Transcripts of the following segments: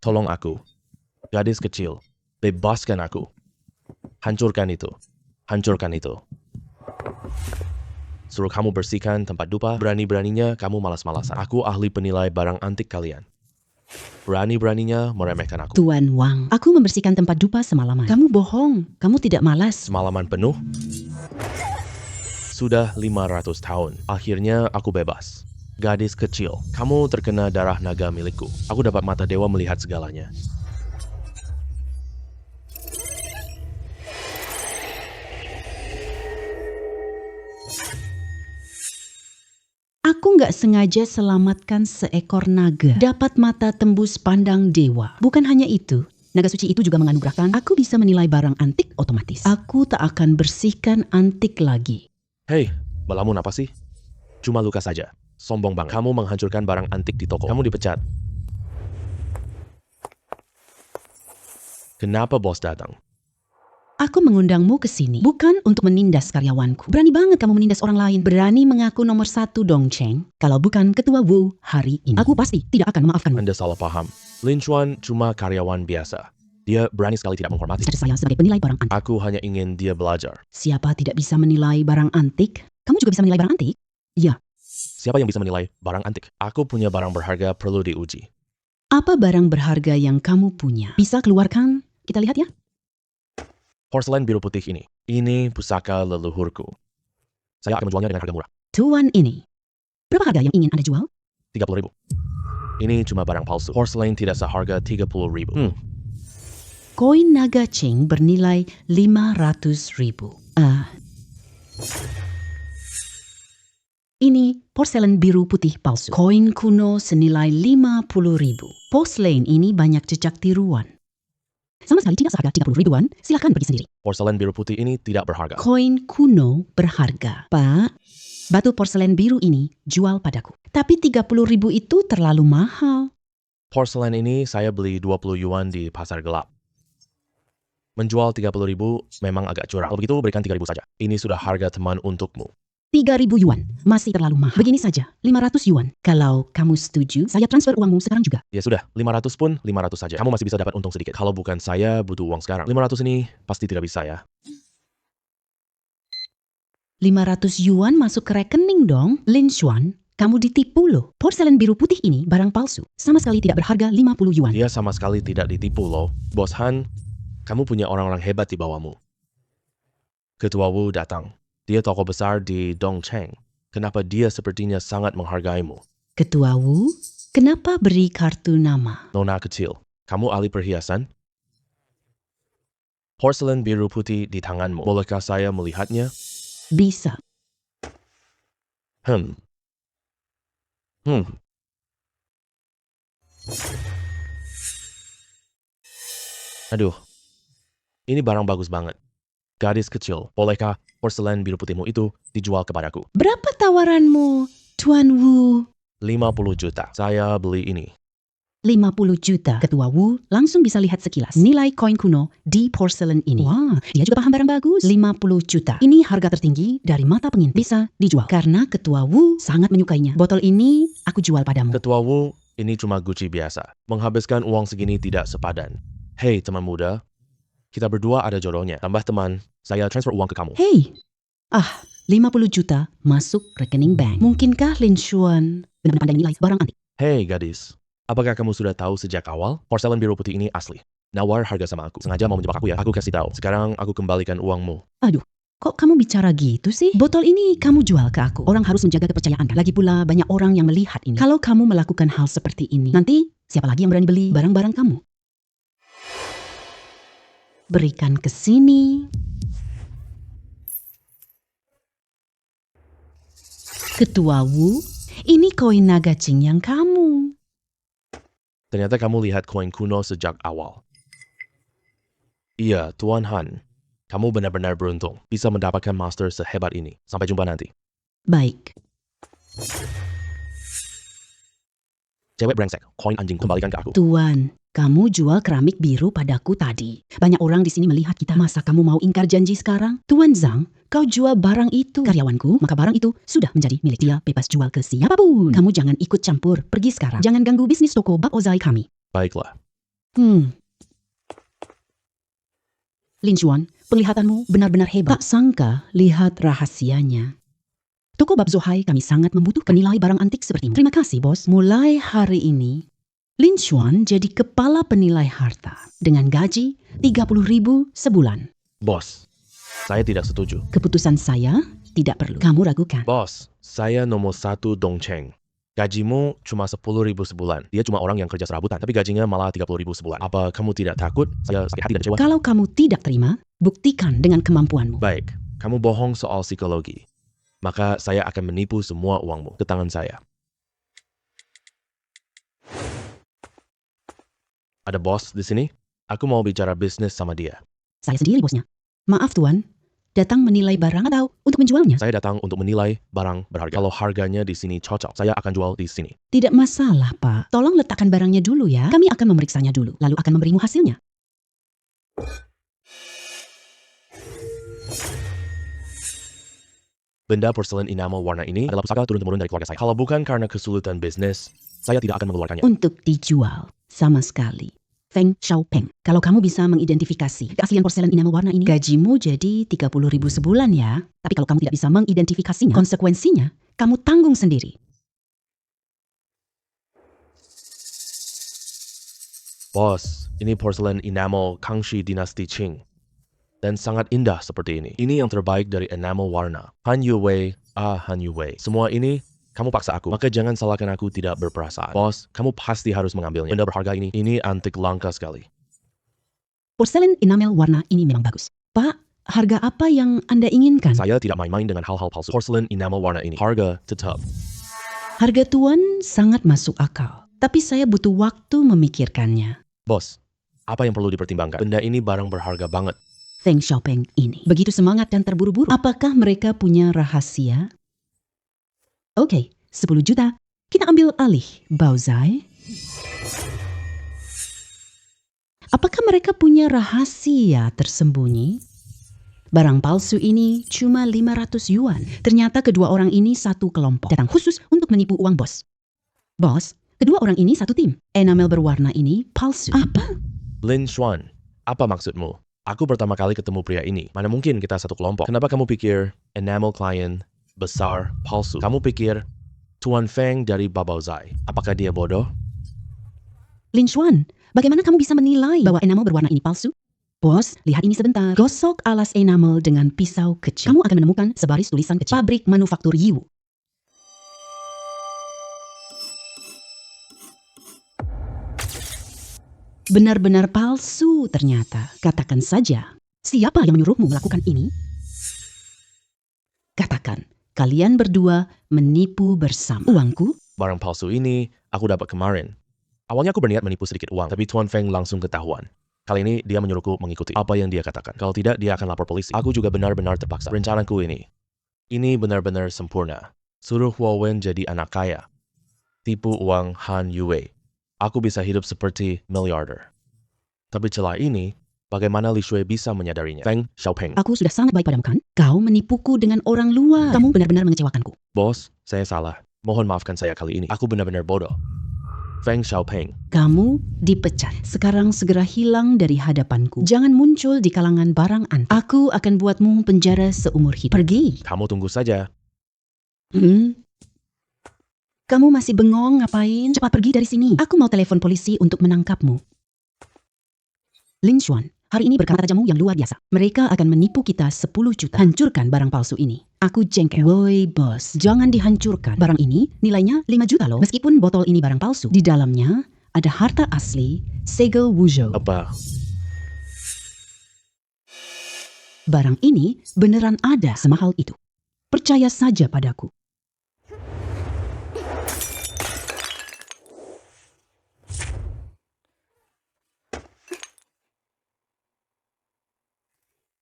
Tolong aku. Gadis kecil. Bebaskan aku. Hancurkan itu. Hancurkan itu. Suruh kamu bersihkan tempat dupa. Berani-beraninya kamu malas-malasan. Aku ahli penilai barang antik kalian. Berani-beraninya meremehkan aku. Tuan Wang, aku membersihkan tempat dupa semalaman. Kamu bohong. Kamu tidak malas. Semalaman penuh. Sudah 500 tahun. Akhirnya aku bebas. Gadis kecil, kamu terkena darah naga milikku. Aku dapat mata dewa melihat segalanya. Aku nggak sengaja selamatkan seekor naga. Dapat mata tembus pandang dewa. Bukan hanya itu, naga suci itu juga menganugerahkan aku bisa menilai barang antik otomatis. Aku tak akan bersihkan antik lagi. Hei, melamun apa sih? Cuma luka saja. Sombong banget. Kamu menghancurkan barang antik di toko. Kamu dipecat. Kenapa bos datang? Aku mengundangmu ke sini bukan untuk menindas karyawanku. Berani banget kamu menindas orang lain. Berani mengaku nomor 1 Dong Cheng. Kalau bukan ketua Wu hari ini, aku pasti tidak akan memaafkanmu. Anda salah paham. Lin Chuan cuma karyawan biasa. Dia berani sekali tidak menghormati. Status saya sebagai penilai barang antik. Aku hanya ingin dia belajar. Siapa tidak bisa menilai barang antik? Kamu juga bisa menilai barang antik? Ya. Siapa yang bisa menilai barang antik? Aku punya barang berharga perlu diuji. Apa barang berharga yang kamu punya? Bisa keluarkan? Kita lihat ya. Porselen biru putih ini. Ini pusaka leluhurku. Saya akan menjualnya dengan harga murah. Tuan ini. Berapa harga yang ingin Anda jual? 30.000. Ini cuma barang palsu. Porselen tidak seharga 30.000. Koin naga Cheng bernilai 500.000. Ini porselen biru putih palsu. Koin kuno senilai 50.000. Porselen ini banyak jejak tiruan. Sama sekali tidak seharga 30.000-an, silakan pergi sendiri. Porselen biru putih ini tidak berharga. Koin kuno berharga. Pak, batu porselen biru ini jual padaku. Tapi 30.000 itu terlalu mahal. Porselen ini saya beli 20 yuan di pasar gelap. Menjual 30.000 memang agak curang. Kalau begitu berikan 3.000 saja. Ini sudah harga teman untukmu. 3.000 yuan, masih terlalu mahal. Begini saja, 500 yuan. Kalau kamu setuju, saya transfer uangmu sekarang juga. Ya sudah, 500 pun 500 saja. Kamu masih bisa dapat untung sedikit. Kalau bukan saya butuh uang sekarang. 500 ini pasti tidak bisa ya. 500 yuan masuk ke rekening dong. Lin Xuan, kamu ditipu loh. Porselen biru putih ini barang palsu. Sama sekali tidak berharga 50 yuan. Dia sama sekali tidak ditipu loh. Bos Han, kamu punya orang-orang hebat di bawahmu. Ketua Wu datang. Dia tokoh besar di Dongcheng. Kenapa dia sepertinya sangat menghargaimu? Ketua Wu, kenapa beri kartu nama? Nona kecil, kamu ahli perhiasan? Porselen biru putih di tanganmu. Bolehkah saya melihatnya? Bisa. Aduh, ini barang bagus banget. Gadis kecil, bolehkah porselen biru putihmu itu dijual kepadaku? Berapa tawaranmu, Tuan Wu? 50 juta. Saya beli ini. 50 juta. Ketua Wu langsung bisa lihat sekilas nilai koin kuno di porselen ini. Wah, dia juga paham barang bagus. 50 juta. Ini harga tertinggi dari mata pengintip. Bisa dijual. Karena Ketua Wu sangat menyukainya. Botol ini aku jual padamu. Ketua Wu, ini cuma Gucci biasa. Menghabiskan uang segini tidak sepadan. Hei teman muda, kita berdua ada jodohnya. Tambah teman, saya transfer uang ke kamu. Hei, 50 juta masuk rekening bank. Mungkinkah Lin Xuan benar-benar pandai menilai barang antik? Hei gadis, apakah kamu sudah tahu sejak awal? Porselen biru putih ini asli. Nawar harga sama aku. Sengaja mau menjebak aku ya. Aku kasih tahu. Sekarang aku kembalikan uangmu. Aduh, kok kamu bicara gitu sih? Botol ini kamu jual ke aku. Orang harus menjaga kepercayaan kan? Lagi pula banyak orang yang melihat ini. Kalau kamu melakukan hal seperti ini, nanti siapa lagi yang berani beli barang-barang kamu? Berikan ke sini. Ketua Wu, ini koin naga Cheng yang kamu. Ternyata kamu lihat koin kuno sejak awal. Iya, Tuan Han. Kamu benar-benar beruntung. Bisa mendapatkan master sehebat ini. Sampai jumpa nanti. Baik. Cewek brengsek, koin anjing kembalikan ke aku. Tuan, kamu jual keramik biru padaku tadi. Banyak orang di sini melihat kita. Masa kamu mau ingkar janji sekarang? Tuan Zhang, kau jual barang itu. Karyawanku, maka barang itu sudah menjadi milik dia. Bebas jual ke siapapun. Kamu jangan ikut campur. Pergi sekarang. Jangan ganggu bisnis toko Bak Ozai kami. Baiklah. Lin Xuan, penglihatanmu benar-benar hebat. Tak sangka lihat rahasianya. Toko Bab Zohai kami sangat membutuhkan penilai barang antik sepertimu. Terima kasih, bos. Mulai hari ini, Lin Xuan jadi kepala penilai harta dengan gaji 30.000 sebulan. Bos, saya tidak setuju. Keputusan saya tidak perlu kamu ragukan. Bos, saya nomor 1 Dongcheng. Gajimu cuma 10.000 sebulan. Dia cuma orang yang kerja serabutan, tapi gajinya malah 30.000 sebulan. Apa kamu tidak takut saya sakit hati dan kecewa? Kalau kamu tidak terima, buktikan dengan kemampuanmu. Baik, kamu bohong soal psikologi. Maka saya akan menipu semua uangmu ke tangan saya. Ada bos di sini? Aku mau bicara bisnis sama dia. Saya sendiri bosnya. Maaf tuan, datang menilai barang atau untuk menjualnya? Saya datang untuk menilai barang berharga. Kalau harganya di sini cocok, saya akan jual di sini. Tidak masalah, Pak. Tolong letakkan barangnya dulu ya. Kami akan memeriksanya dulu, lalu akan memberimu hasilnya. Benda porselen enamel warna ini adalah pusaka turun-temurun dari keluarga saya. Kalau bukan karena kesulitan bisnis, saya tidak akan mengeluarkannya. Untuk dijual, sama sekali. Feng Xiaopeng, kalau kamu bisa mengidentifikasi keaslian porselen enamel warna ini, gajimu jadi 30.000 sebulan ya. Tapi kalau kamu tidak bisa mengidentifikasinya, konsekuensinya, kamu tanggung sendiri. Bos, ini porselen enamel Kangxi dinasti Qing. Dan sangat indah seperti ini. Ini yang terbaik dari enamel warna. Han Yue, Han Yue. Semua ini kamu paksa aku. Maka jangan salahkan aku tidak berperasaan. Bos, kamu pasti harus mengambilnya. Benda berharga ini antik langka sekali. Porselen enamel warna ini memang bagus. Pak, harga apa yang Anda inginkan? Saya tidak main-main dengan hal-hal palsu. Porselen enamel warna ini. Harga tetap. Harga tuan sangat masuk akal. Tapi saya butuh waktu memikirkannya. Bos, apa yang perlu dipertimbangkan? Benda ini barang berharga banget. Feng Xiaopeng ini begitu semangat dan terburu-buru. Apakah mereka punya rahasia? Oke, 10 juta. Kita ambil alih, Baozai. Apakah mereka punya rahasia tersembunyi? Barang palsu ini cuma 500 yuan. Ternyata kedua orang ini satu kelompok. Datang khusus untuk menipu uang bos. Bos, kedua orang ini satu tim. Enamel berwarna ini palsu. Apa? Lin Xuan, apa maksudmu? Aku pertama kali ketemu pria ini. Mana mungkin kita satu kelompok? Kenapa kamu pikir enamel klien besar palsu? Kamu pikir Tuan Feng dari Babaozai? Apakah dia bodoh? Lin Xuan, bagaimana kamu bisa menilai bahwa enamel berwarna ini palsu? Bos, lihat ini sebentar. Gosok alas enamel dengan pisau kecil. Kamu akan menemukan sebaris tulisan kecil. Pabrik manufaktur Yiwu. Benar-benar palsu ternyata. Katakan saja, siapa yang menyuruhmu melakukan ini? Katakan, kalian berdua menipu bersama. Uangku? Barang palsu ini aku dapat kemarin. Awalnya aku berniat menipu sedikit uang, tapi Tuan Feng langsung ketahuan. Kali ini dia menyuruhku mengikuti apa yang dia katakan. Kalau tidak, dia akan lapor polisi. Aku juga benar-benar terpaksa. Rencanaku ini benar-benar sempurna. Suruh Huo Wen jadi anak kaya. Tipu uang Han Yue. Aku bisa hidup seperti miliarder. Tapi celah ini, bagaimana Li Shui bisa menyadarinya? Feng Xiaopeng. Aku sudah sangat baik padamu kan? Kau menipuku dengan orang luar. Kamu benar-benar mengecewakanku. Bos, saya salah. Mohon maafkan saya kali ini. Aku benar-benar bodoh. Feng Xiaopeng. Kamu dipecat. Sekarang segera hilang dari hadapanku. Jangan muncul di kalangan barang antik. Aku akan buatmu penjara seumur hidup. Pergi. Kamu tunggu saja. Kamu masih bengong ngapain? Cepat pergi dari sini. Aku mau telepon polisi untuk menangkapmu. Lin Xuan, hari ini berkata rajamu yang luar biasa. Mereka akan menipu kita 10 juta. Hancurkan barang palsu ini. Aku jengkel. Woi bos, jangan dihancurkan. Barang ini nilainya 5 juta loh. Meskipun botol ini barang palsu, di dalamnya ada harta asli segel Wuzhou. Apa? Barang ini beneran ada semahal itu. Percaya saja padaku.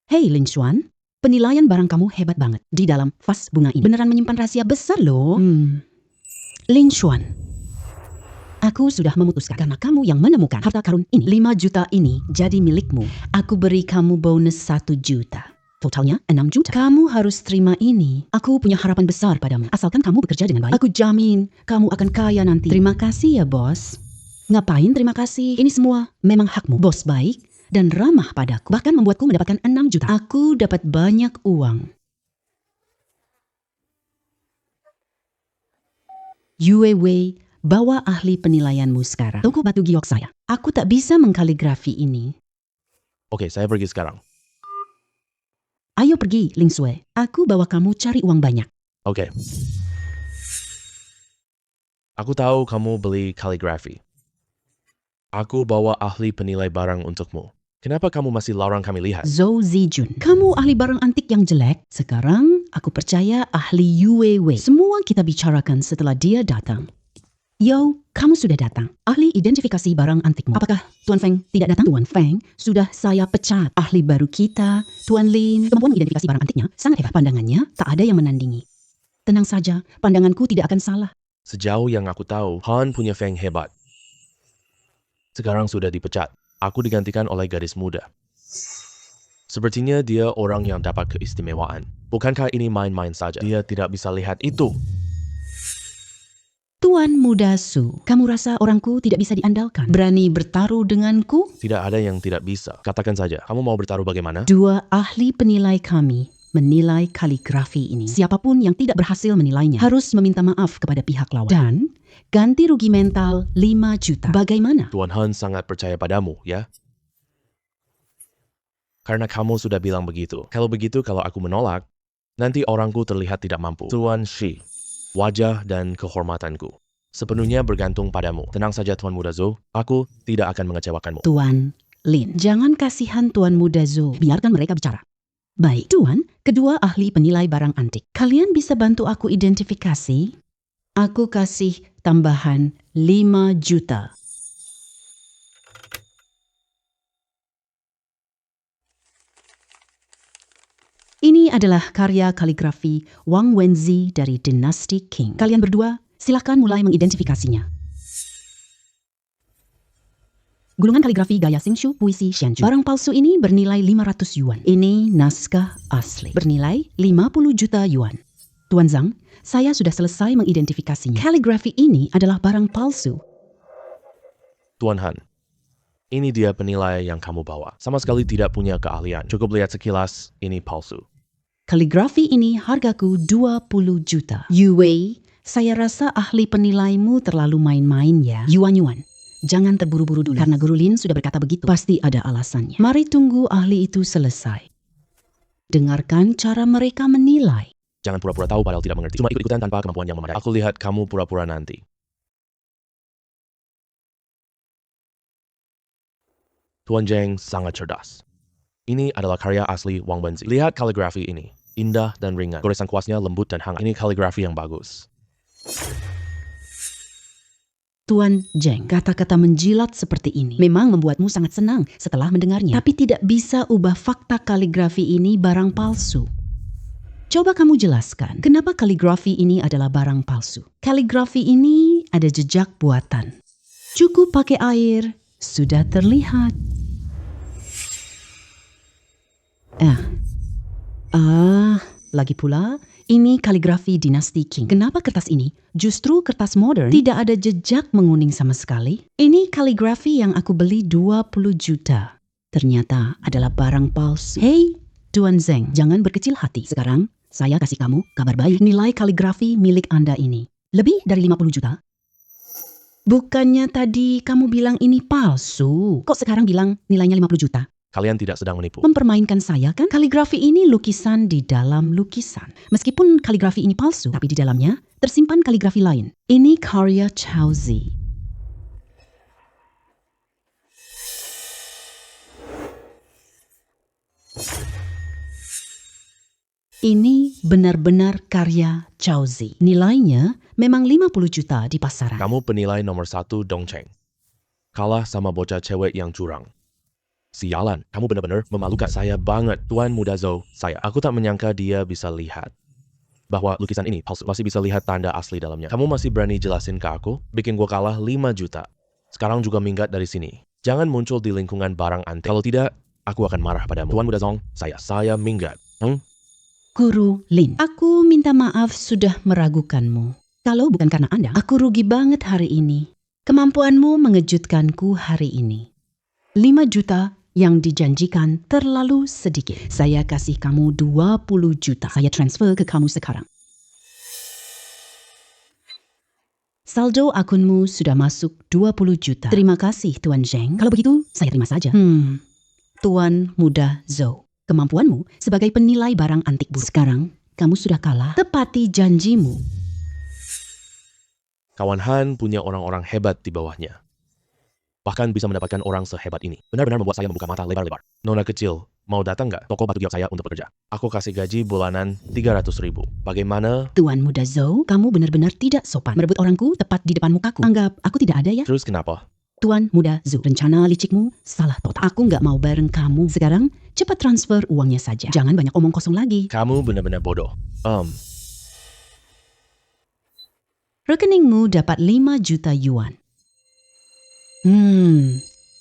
Hei Lin Xuan, penilaian barang kamu hebat banget. Di dalam vas bunga ini beneran menyimpan rahasia besar loh. Lin Xuan, aku sudah memutuskan karena kamu yang menemukan harta karun ini. 5 juta ini jadi milikmu. Aku beri kamu bonus 1 juta. Totalnya 6 juta. Kamu harus terima ini. Aku punya harapan besar padamu. Asalkan kamu bekerja dengan baik. Aku jamin kamu akan kaya nanti. Terima kasih ya bos. Ngapain terima kasih? Ini semua memang hakmu. Bos baik dan ramah padaku. Bahkan membuatku mendapatkan 6 juta. Aku dapat banyak uang. Yue Wei, bawa ahli penilaianmu sekarang. Toko batu giok saya. Aku tak bisa mengkaligrafi ini. Oke, saya pergi sekarang. Ayo pergi, Ling Sui. Aku bawa kamu cari uang banyak. Oke. Aku tahu kamu beli kaligrafi. Aku bawa ahli penilai barang untukmu. Kenapa kamu masih larang kami lihat? Zhou Zijun, kamu ahli barang antik yang jelek. Sekarang aku percaya ahli Yue Wei. Semua kita bicarakan setelah dia datang. Yo, kamu sudah datang. Ahli identifikasi barang antikmu. Apakah Tuan Feng tidak datang? Tuan Feng sudah saya pecat. Ahli baru kita, Tuan Lin. Kemampuan identifikasi barang antiknya sangat hebat. Pandangannya tak ada yang menandingi. Tenang saja, pandanganku tidak akan salah. Sejauh yang aku tahu, Han punya Feng hebat. Sekarang sudah dipecat. Aku digantikan oleh gadis muda. Sepertinya dia orang yang dapat keistimewaan. Bukankah ini main-main saja? Dia tidak bisa lihat itu. Tuan Muda Su, kamu rasa orangku tidak bisa diandalkan? Berani bertaruh denganku? Tidak ada yang tidak bisa. Katakan saja, kamu mau bertaruh bagaimana? 2 ahli penilai kami menilai kaligrafi ini. Siapapun yang tidak berhasil menilainya harus meminta maaf kepada pihak lawan. Dan ganti rugi mental 5 juta. Bagaimana? Tuan Han sangat percaya padamu, ya? Karena kamu sudah bilang begitu. Kalau begitu, kalau aku menolak, nanti orangku terlihat tidak mampu. Tuan Shi, wajah dan kehormatanku sepenuhnya bergantung padamu. Tenang saja Tuan Muda Zhou, aku tidak akan mengecewakanmu. Tuan Lin, jangan kasihan Tuan Muda Zhou. Biarkan mereka bicara. Baik, Tuan, kedua ahli penilai barang antik. Kalian bisa bantu aku identifikasi? Aku kasih tambahan 5 juta. Ini adalah karya kaligrafi Wang Wenzi dari dinasti Qing. Kalian berdua, silakan mulai mengidentifikasinya. Gulungan kaligrafi gaya Xingshu puisi Xianju. Barang palsu ini bernilai 500 yuan. Ini naskah asli. Bernilai 50 juta yuan. Tuan Zhang, saya sudah selesai mengidentifikasinya. Kaligrafi ini adalah barang palsu. Tuan Han, ini dia penilai yang kamu bawa. Sama sekali tidak punya keahlian. Cukup lihat sekilas, ini palsu. Kaligrafi ini hargaku 20 juta. Yue, saya rasa ahli penilaimu terlalu main-main ya. Yuan-yuan. Jangan terburu-buru dulu. Karena Guru Lin sudah berkata begitu. Pasti ada alasannya. Mari tunggu ahli itu selesai. Dengarkan cara mereka menilai. Jangan pura-pura tahu padahal tidak mengerti. Cuma ikut-ikutan tanpa kemampuan yang memadai. Aku lihat kamu pura-pura nanti. Tuan Zheng sangat cerdas. Ini adalah karya asli Wang Wenzi. Lihat kaligrafi ini. Indah dan ringan. Goresan kuasnya lembut dan hangat. Ini kaligrafi yang bagus. Tuan Zheng, kata-kata menjilat seperti ini memang membuatmu sangat senang setelah mendengarnya. Tapi tidak bisa ubah fakta kaligrafi ini barang palsu. Coba kamu jelaskan, kenapa kaligrafi ini adalah barang palsu? Kaligrafi ini ada jejak buatan. Cukup pakai air, sudah terlihat. Lagi pula, ini kaligrafi dinasti Qing. Kenapa kertas ini justru kertas modern? Tidak ada jejak menguning sama sekali. Ini kaligrafi yang aku beli 20 juta. Ternyata adalah barang palsu. Hei, Tuan Zheng, jangan berkecil hati. Sekarang, saya kasih kamu kabar baik. Nilai kaligrafi milik Anda ini lebih dari 50 juta. Bukannya tadi kamu bilang ini palsu. Kok sekarang bilang nilainya 50 juta? Kalian tidak sedang menipu. Mempermainkan saya kan? Kaligrafi ini lukisan di dalam lukisan. Meskipun kaligrafi ini palsu, tapi di dalamnya tersimpan kaligrafi lain. Ini karya Chao Zi. Ini benar-benar karya Chao Zi. Nilainya memang 50 juta di pasaran. Kamu penilai nomor 1 Dongcheng. Kalah sama bocah cewek yang curang. Sialan, kamu benar-benar memalukan saya banget. Tuan Muda Zhou, aku tak menyangka dia bisa lihat bahwa lukisan ini palsu. Masih bisa lihat tanda asli dalamnya. Kamu masih berani jelasin ke aku? Bikin gua kalah 5 juta. Sekarang juga minggat dari sini. Jangan muncul di lingkungan barang antik. Kalau tidak, aku akan marah padamu. Tuan Muda Zhou, saya minggat. Guru Lin, aku minta maaf sudah meragukanmu. Kalau bukan karena Anda, aku rugi banget hari ini. Kemampuanmu mengejutkanku hari ini. 5 juta yang dijanjikan terlalu sedikit. Saya kasih kamu 20 juta. Saya transfer ke kamu sekarang. Saldo akunmu sudah masuk 20 juta. Terima kasih, Tuan Zheng. Kalau begitu, saya terima saja. Tuan Muda Zhou, kemampuanmu sebagai penilai barang antik buruk. Sekarang, kamu sudah kalah. Tepati janjimu. Kawan Han punya orang-orang hebat di bawahnya. Bahkan bisa mendapatkan orang sehebat ini. Benar-benar membuat saya membuka mata lebar-lebar. Nona kecil, mau datang nggak toko batu giok saya untuk bekerja? Aku kasih gaji bulanan 300.000. Bagaimana? Tuan Muda Zhou, kamu benar-benar tidak sopan. Merebut orangku tepat di depan mukaku. Anggap aku tidak ada ya? Terus kenapa? Tuan Muda Zhou, rencana licikmu salah total. Aku nggak mau bareng kamu. Sekarang, cepat transfer uangnya saja. Jangan banyak omong kosong lagi. Kamu benar-benar bodoh. Rekeningmu dapat 5 juta yuan.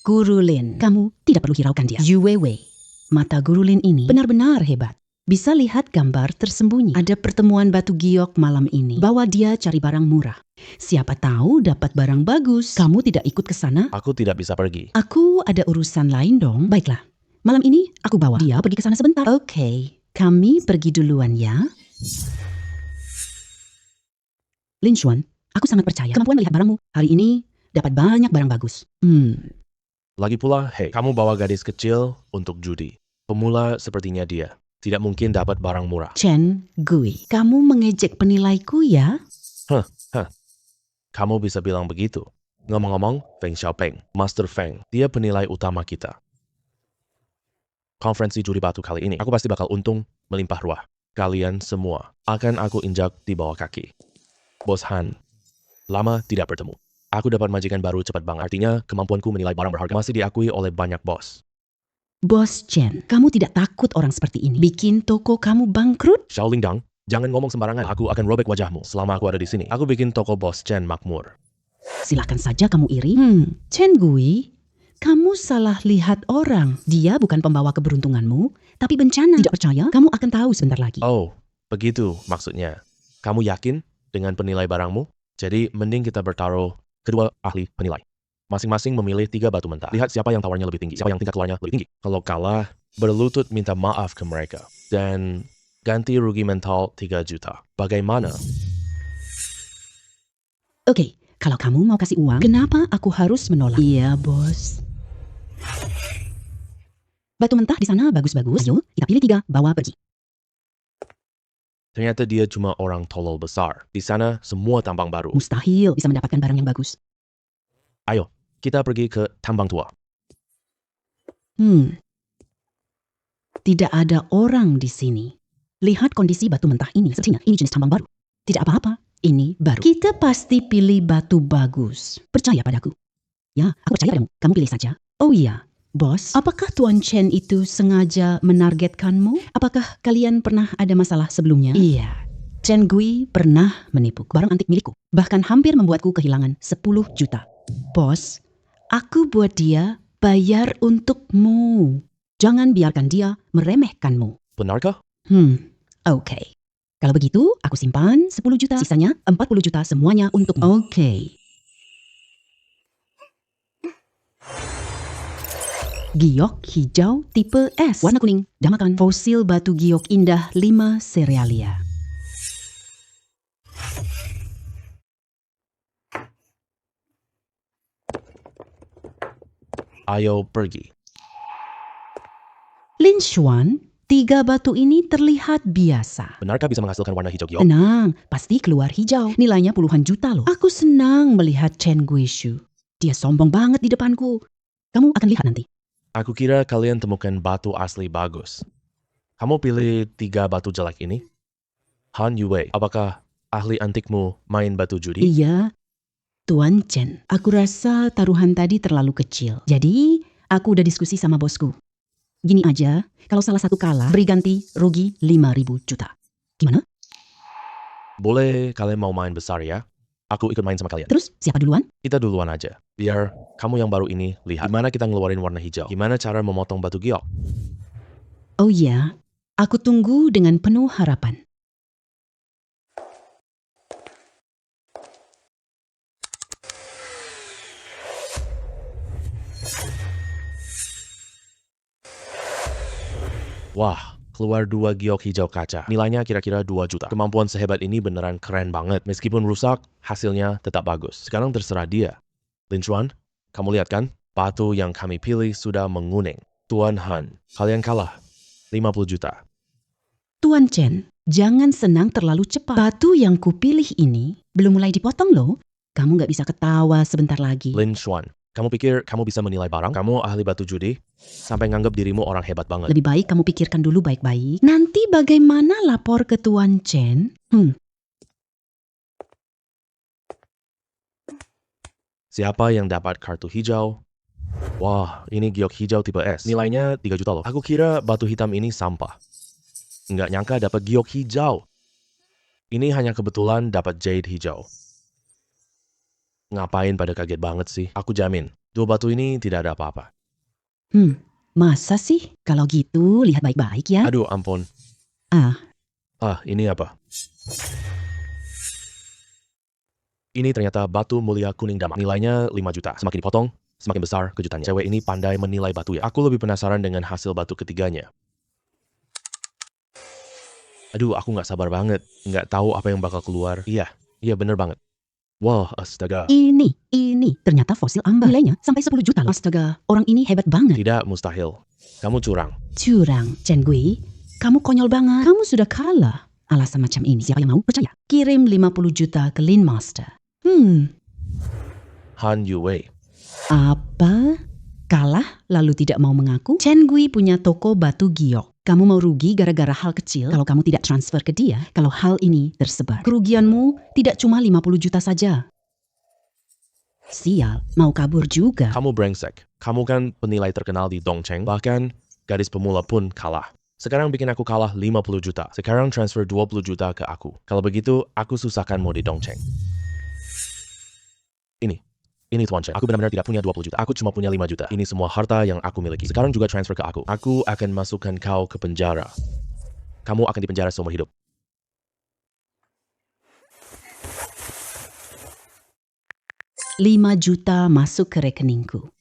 Guru Lin, kamu tidak perlu hiraukan dia. Yue Wei, mata Guru Lin ini benar-benar hebat. Bisa lihat gambar tersembunyi. Ada pertemuan batu giok malam ini. Bawa dia cari barang murah. Siapa tahu dapat barang bagus. Kamu tidak ikut ke sana? Aku tidak bisa pergi. Aku ada urusan lain dong. Baiklah, malam ini aku bawa dia pergi ke sana sebentar. Oke, kami pergi duluan ya. Lin Xuan, aku sangat percaya kemampuan melihat barangmu. Hari ini dapat banyak barang bagus. Lagi pula, hei, kamu bawa gadis kecil untuk judi. Pemula sepertinya dia. Tidak mungkin dapat barang murah. Chen Gui, kamu mengejek penilaiku ya? Kamu bisa bilang begitu. Ngomong-ngomong, Feng Xiaopeng, Master Feng, dia penilai utama kita. Konferensi judi batu kali ini, aku pasti bakal untung melimpah ruah. Kalian semua akan aku injak di bawah kaki. Bos Han, lama tidak bertemu. Aku dapat majikan baru cepat banget. Artinya, kemampuanku menilai barang berharga masih diakui oleh banyak bos. Bos Chen, kamu tidak takut orang seperti ini bikin toko kamu bangkrut? Xiaoling Dang, jangan ngomong sembarangan. Aku akan robek wajahmu selama aku ada di sini. Aku bikin toko bos Chen makmur. Silahkan saja kamu iri. Chen Gui, kamu salah lihat orang. Dia bukan pembawa keberuntunganmu, tapi bencana. Tidak percaya? Kamu akan tahu sebentar lagi. Oh, begitu maksudnya. Kamu yakin dengan penilai barangmu? Jadi, mending kita bertaruh kedua ahli penilai. Masing-masing memilih 3 batu mentah. Lihat siapa yang tawarnya lebih tinggi, siapa yang tingkat keluarnya lebih tinggi. Kalau kalah, berlutut minta maaf ke mereka. Dan ganti rugi mental 3 juta. Bagaimana? Oke, kalau kamu mau kasih uang, kenapa aku harus menolak? Iya, bos. Batu mentah di sana bagus-bagus. Ayo, kita pilih 3, bawa pergi. Ternyata dia cuma orang tolol besar. Di sana, semua tambang baru. Mustahil bisa mendapatkan barang yang bagus. Ayo, kita pergi ke tambang tua. Tidak ada orang di sini. Lihat kondisi batu mentah ini. Sepertinya ini jenis tambang baru. Tidak apa-apa, ini baru. Kita pasti pilih batu bagus. Percaya padaku. Ya, aku percaya padamu. Kamu pilih saja. Oh iya, bos. Apakah Tuan Chen itu sengaja menargetkanmu? Apakah kalian pernah ada masalah sebelumnya? Iya. Chen Gui pernah menipu barang antik milikku. Bahkan hampir membuatku kehilangan 10 juta. Bos, aku buat dia bayar untukmu. Jangan biarkan dia meremehkanmu. Benarkah? Oke. Kalau begitu, aku simpan 10 juta. Sisanya 40 juta semuanya untukmu. Oke. Giok hijau tipe S. Warna kuning. Damakan. Fosil batu giok indah 5 Cerealia. Ayo pergi. Lin Xuan, 3 batu ini terlihat biasa. Benarkah bisa menghasilkan warna hijau giok? Tenang, pasti keluar hijau. Nilainya puluhan juta loh. Aku senang melihat Chen Guishu. Dia sombong banget di depanku. Kamu akan lihat nanti. Aku kira kalian temukan batu asli bagus. Kamu pilih 3 batu jelek ini? Han Yue, apakah ahli antikmu main batu judi? Iya, Tuan Chen. Aku rasa taruhan tadi terlalu kecil. Jadi, aku udah diskusi sama bosku. Gini aja, kalau salah satu kalah, beri ganti rugi 5.000 juta. Gimana? Boleh kalian mau main besar ya? Aku ikut main sama kalian. Terus, siapa duluan? Kita duluan aja. Biar kamu yang baru ini lihat gimana kita ngeluarin warna hijau. Gimana cara memotong batu giok. Oh iya, aku tunggu dengan penuh harapan. Wah, keluar 2 giok hijau kaca. Nilainya kira-kira 2 juta. Kemampuan sehebat ini beneran keren banget. Meskipun rusak, hasilnya tetap bagus. Sekarang terserah dia. Lin Xuan, kamu lihat kan? Batu yang kami pilih sudah menguning. Tuan Han, kalian kalah. 50 juta. Tuan Chen, jangan senang terlalu cepat. Batu yang kupilih ini belum mulai dipotong loh. Kamu nggak bisa ketawa sebentar lagi. Lin Xuan, kamu pikir kamu bisa menilai barang? Kamu ahli batu judi? Sampai nganggap dirimu orang hebat banget. Lebih baik kamu pikirkan dulu baik-baik. Nanti bagaimana lapor ke Tuan Chen? Siapa yang dapat kartu hijau? Wah, ini giok hijau tipe S. Nilainya 3 juta loh. Aku kira batu hitam ini sampah. Nggak nyangka dapat giok hijau. Ini hanya kebetulan dapat jade hijau. Ngapain pada kaget banget sih? Aku jamin, 2 batu ini tidak ada apa-apa. Masa sih? Kalau gitu, lihat baik-baik ya. Aduh, ampun. Ah, Ini apa? Ini ternyata batu mulia kuning damak. Nilainya 5 juta. Semakin dipotong, semakin besar kejutannya. Cewek ini pandai menilai batu ya. Aku lebih penasaran dengan hasil batu ketiganya. Aduh, aku nggak sabar banget. Nggak tahu apa yang bakal keluar. Iya bener banget. Wah, astaga. ini. Ternyata fosil ambar. Nilainya sampai 10 juta loh. Astaga, orang ini hebat banget. Tidak mustahil. Kamu curang. Curang, Chen Gui. Kamu konyol banget. Kamu sudah kalah. Alasan macam ini, siapa yang mau percaya? Kirim 50 juta ke Lin Master. Han Yue. Apa? Kalah lalu tidak mau mengaku? Chen Gui punya toko batu giok. Kamu mau rugi gara-gara hal kecil kalau kamu tidak transfer ke dia? Kalau hal ini tersebar, kerugianmu tidak cuma 50 juta saja. Sial, mau kabur juga. Kamu brengsek. Kamu kan penilai terkenal di Dongcheng. Bahkan gadis pemula pun kalah. Sekarang bikin aku kalah 50 juta. Sekarang transfer 20 juta ke aku. Kalau begitu, aku susahkanmu di Dongcheng. Ini Tuan Chen. Aku benar-benar tidak punya 20 juta. Aku cuma punya 5 juta. Ini semua harta yang aku miliki. Sekarang juga transfer ke aku. Aku akan masukkan kau ke penjara. Kamu akan dipenjara seumur hidup. $5 juta masuk ke rekeningku.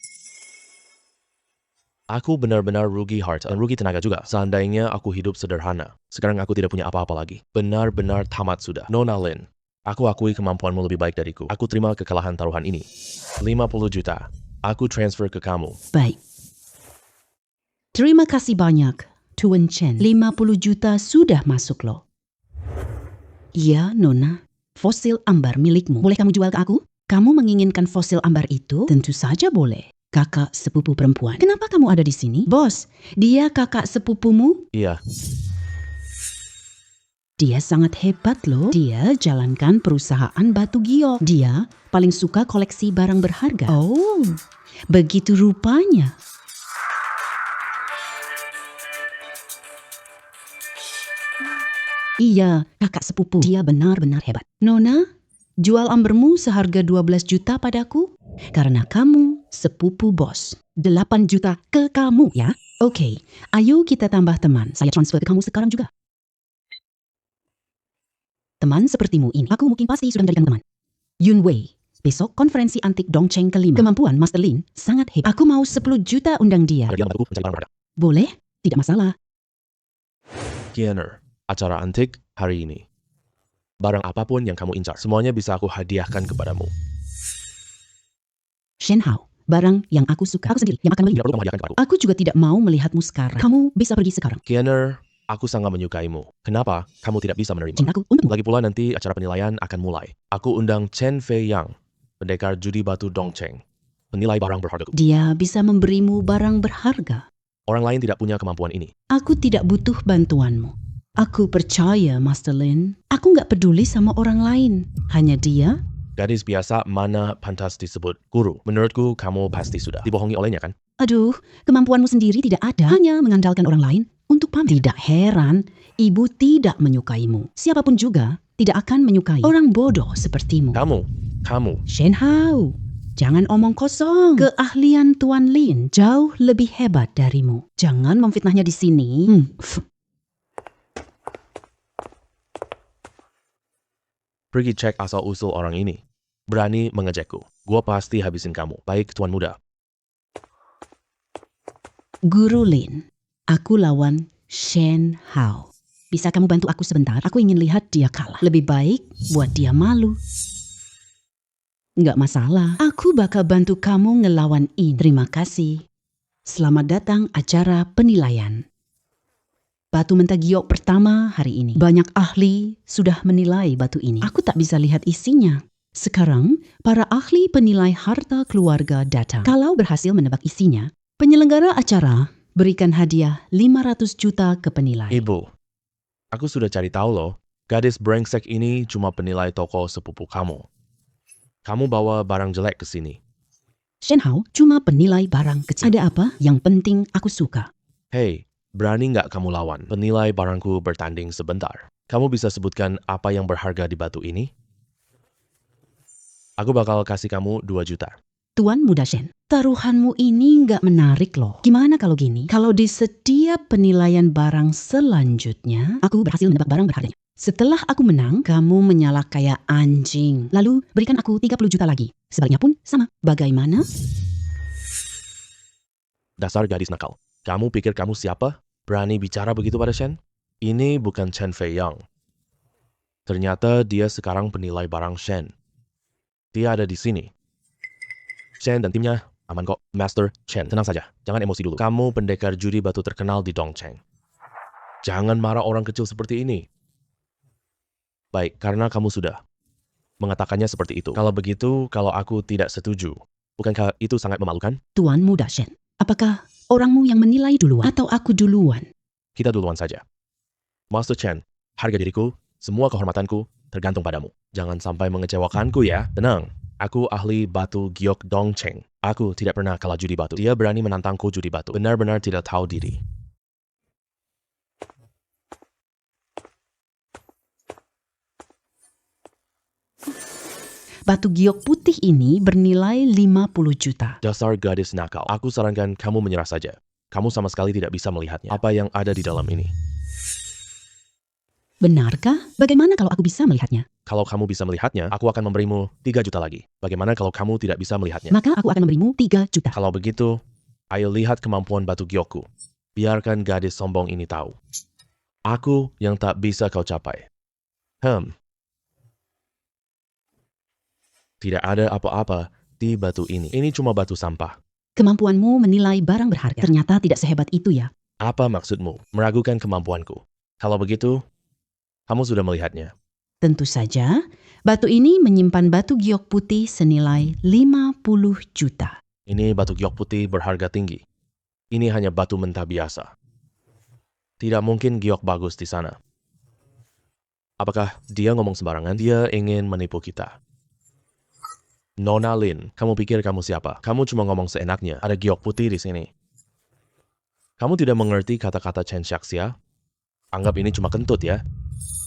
Aku benar-benar rugi harta dan rugi tenaga juga. Seandainya aku hidup sederhana. Sekarang aku tidak punya apa-apa lagi. Benar-benar tamat sudah. Nona Lin, aku akui kemampuanmu lebih baik dariku. Aku terima kekalahan taruhan ini. 50 juta. Aku transfer ke kamu. Baik. Terima kasih banyak, Tuan Chen. 50 juta sudah masuk loh. Iya, Nona. Fosil ambar milikmu. Boleh kamu jual ke aku? Kamu menginginkan fosil ambar itu? Tentu saja boleh. Kakak sepupu perempuan. Kenapa kamu ada di sini? Bos, dia kakak sepupumu? Iya. Dia sangat hebat loh. Dia jalankan perusahaan batu giok. Dia paling suka koleksi barang berharga. Oh, begitu rupanya. Iya, kakak sepupu. Dia benar-benar hebat. Nona, jual ambermu seharga 12 juta padaku. Karena kamu sepupu bos. 8 juta ke kamu ya. Oke, ayo kita tambah teman. Saya transfer ke kamu sekarang juga. Teman sepertimu ini, aku mungkin pasti sudah menjadikan teman. Yun Wei, besok konferensi antik Dongcheng kelima. Kemampuan Master Lin sangat hebat. Aku mau 10 juta undang dia. Dia membantuku mencari barang berharga. Boleh? Tidak masalah. Kianer, acara antik hari ini. Barang apapun yang kamu incar, semuanya bisa aku hadiahkan kepadamu. Shen Hao, barang yang aku suka. Aku sendiri yang akan beli. Tidak perlu kamu hadiahkan kepadaku. Aku juga tidak mau melihatmu sekarang. Kamu bisa pergi sekarang. Kianer, aku sangat menyukaimu. Kenapa kamu tidak bisa menerima? Cintaku untukmu. Lagi pula nanti acara penilaian akan mulai. Aku undang Chen Fei Yang, pendekar judi batu Dongcheng. Penilai barang berharga. Dia bisa memberimu barang berharga. Orang lain tidak punya kemampuan ini. Aku tidak butuh bantuanmu. Aku percaya, Master Lin. Aku nggak peduli sama orang lain. Hanya dia. Gadis biasa mana pantas disebut guru. Menurutku kamu pasti sudah dibohongi olehnya kan? Aduh, kemampuanmu sendiri tidak ada. Hanya mengandalkan orang lain untuk pamer. Tidak heran, ibu tidak menyukaimu. Siapapun juga tidak akan menyukai orang bodoh sepertimu. Kamu. Shen Hao, jangan omong kosong. Keahlian Tuan Lin jauh lebih hebat darimu. Jangan memfitnahnya di sini. Pergi cek asal-usul orang ini. Berani mengejekku. Gua pasti habisin kamu. Baik, Tuan Muda. Guru Lin, aku lawan Shen Hao. Bisa kamu bantu aku sebentar? Aku ingin lihat dia kalah. Lebih baik buat dia malu. Nggak masalah. Aku bakal bantu kamu ngelawan ini. Terima kasih. Selamat datang acara penilaian. Batu mentah giok pertama hari ini. Banyak ahli sudah menilai batu ini. Aku tak bisa lihat isinya. Sekarang, para ahli penilai harta keluarga datang. Kalau berhasil menebak isinya, penyelenggara acara berikan hadiah 500 juta ke penilai. Ibu, aku sudah cari tahu loh. Gadis brengsek ini cuma penilai toko sepupu kamu. Kamu bawa barang jelek ke sini. Shen Hao cuma penilai barang kecil. Ada apa? Yang penting aku suka. Hei, berani nggak kamu lawan? Penilai barangku bertanding sebentar. Kamu bisa sebutkan apa yang berharga di batu ini? Aku bakal kasih kamu 2 juta. Tuan Muda Shen, taruhanmu ini nggak menarik loh. Gimana kalau gini? Kalau di setiap penilaian barang selanjutnya, aku berhasil menebak barang berharganya. Setelah aku menang, kamu menyala kayak anjing. Lalu berikan aku 30 juta lagi. Sebaliknya pun sama. Bagaimana? Dasar gadis nakal. Kamu pikir kamu siapa? Berani bicara begitu pada Shen? Ini bukan Chen Fei Yang. Ternyata dia sekarang penilai barang Shen. Dia ada di sini. Shen dan timnya aman kok. Master Chen, tenang saja. Jangan emosi dulu. Kamu pendekar judi batu terkenal di Dongcheng. Jangan marah orang kecil seperti ini. Baik, karena kamu sudah mengatakannya seperti itu. Kalau begitu, kalau aku tidak setuju, bukankah itu sangat memalukan? Tuan Muda Shen, apakah orangmu yang menilai duluan atau aku duluan? Kita duluan saja. Master Chen, harga diriku, semua kehormatanku tergantung padamu. Jangan sampai mengecewakanku ya. Tenang, aku ahli batu giok Dongcheng. Aku tidak pernah kalah judi batu. Dia berani menantangku judi batu. Benar-benar tidak tahu diri. Batu giok putih ini bernilai 50 juta. Dasar gadis nakal. Aku sarankan kamu menyerah saja. Kamu sama sekali tidak bisa melihatnya. Apa yang ada di dalam ini? Benarkah? Bagaimana kalau aku bisa melihatnya? Kalau kamu bisa melihatnya, aku akan memberimu 3 juta lagi. Bagaimana kalau kamu tidak bisa melihatnya? Maka aku akan memberimu 3 juta. Kalau begitu, ayo lihat kemampuan batu giokku. Biarkan gadis sombong ini tahu. Aku yang tak bisa kau capai. Tidak ada apa-apa di batu ini. Ini cuma batu sampah. Kemampuanmu menilai barang berharga ternyata tidak sehebat itu ya. Apa maksudmu? Meragukan kemampuanku. Kalau begitu, kamu sudah melihatnya. Tentu saja, batu ini menyimpan batu giok putih senilai 50 juta. Ini batu giok putih berharga tinggi. Ini hanya batu mentah biasa. Tidak mungkin giok bagus di sana. Apakah dia ngomong sembarangan? Dia ingin menipu kita. Nona Lin, kamu pikir kamu siapa? Kamu cuma ngomong seenaknya. Ada giok putih di sini. Kamu tidak mengerti kata-kata Chen Xiaxia? Anggap ini cuma kentut ya.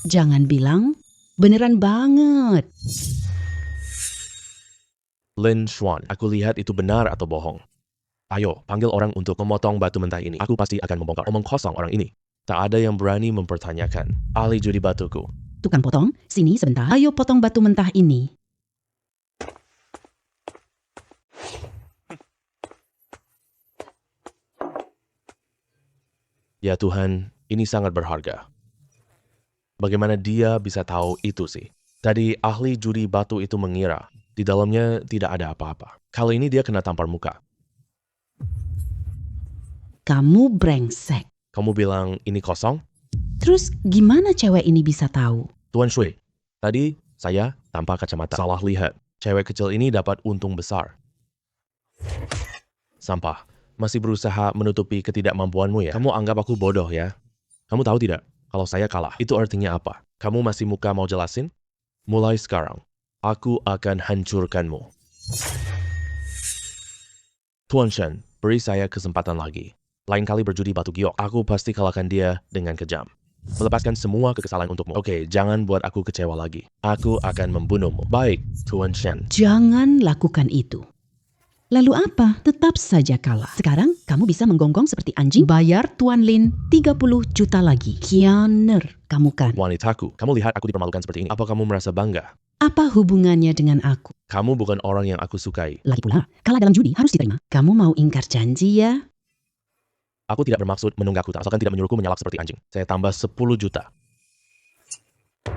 Jangan bilang, beneran banget. Lin Xuan, aku lihat itu benar atau bohong. Ayo, panggil orang untuk memotong batu mentah ini. Aku pasti akan membongkar omong kosong orang ini. Tak ada yang berani mempertanyakan ahli judi batuku. Tukang potong, sini sebentar. Ayo potong batu mentah ini. Ya Tuhan, ini sangat berharga. Bagaimana dia bisa tahu itu sih? Tadi ahli judi batu itu mengira di dalamnya tidak ada apa-apa. Kali ini dia kena tampar muka. Kamu brengsek. Kamu bilang ini kosong? Terus gimana cewek ini bisa tahu? Tuan Shui, tadi saya tanpa kacamata. Salah lihat. Cewek kecil ini dapat untung besar. Sampah. Masih berusaha menutupi ketidakmampuanmu ya? Kamu anggap aku bodoh ya? Kamu tahu tidak? Kalau saya kalah, itu artinya apa? Kamu masih muka mau jelasin? Mulai sekarang, aku akan hancurkanmu. Tuan Shen, beri saya kesempatan lagi. Lain kali berjudi batu giok, aku pasti kalahkan dia dengan kejam. Melepaskan semua kekesalan untukmu. Oke, jangan buat aku kecewa lagi. Aku akan membunuhmu. Baik, Tuan Shen. Jangan lakukan itu. Lalu apa? Tetap saja kalah. Sekarang kamu bisa menggonggong seperti anjing. Bayar Tuan Lin 30 juta lagi. Kianer, kamu kan. Wanitaku, kamu lihat aku dipermalukan seperti ini. Apa kamu merasa bangga? Apa hubungannya dengan aku? Kamu bukan orang yang aku sukai. Lagi pula, kalah dalam judi harus diterima. Kamu mau ingkar janji ya? Aku tidak bermaksud menunggak hutang, asalkan tidak menyuruhku menyalak seperti anjing. Saya tambah 10 juta.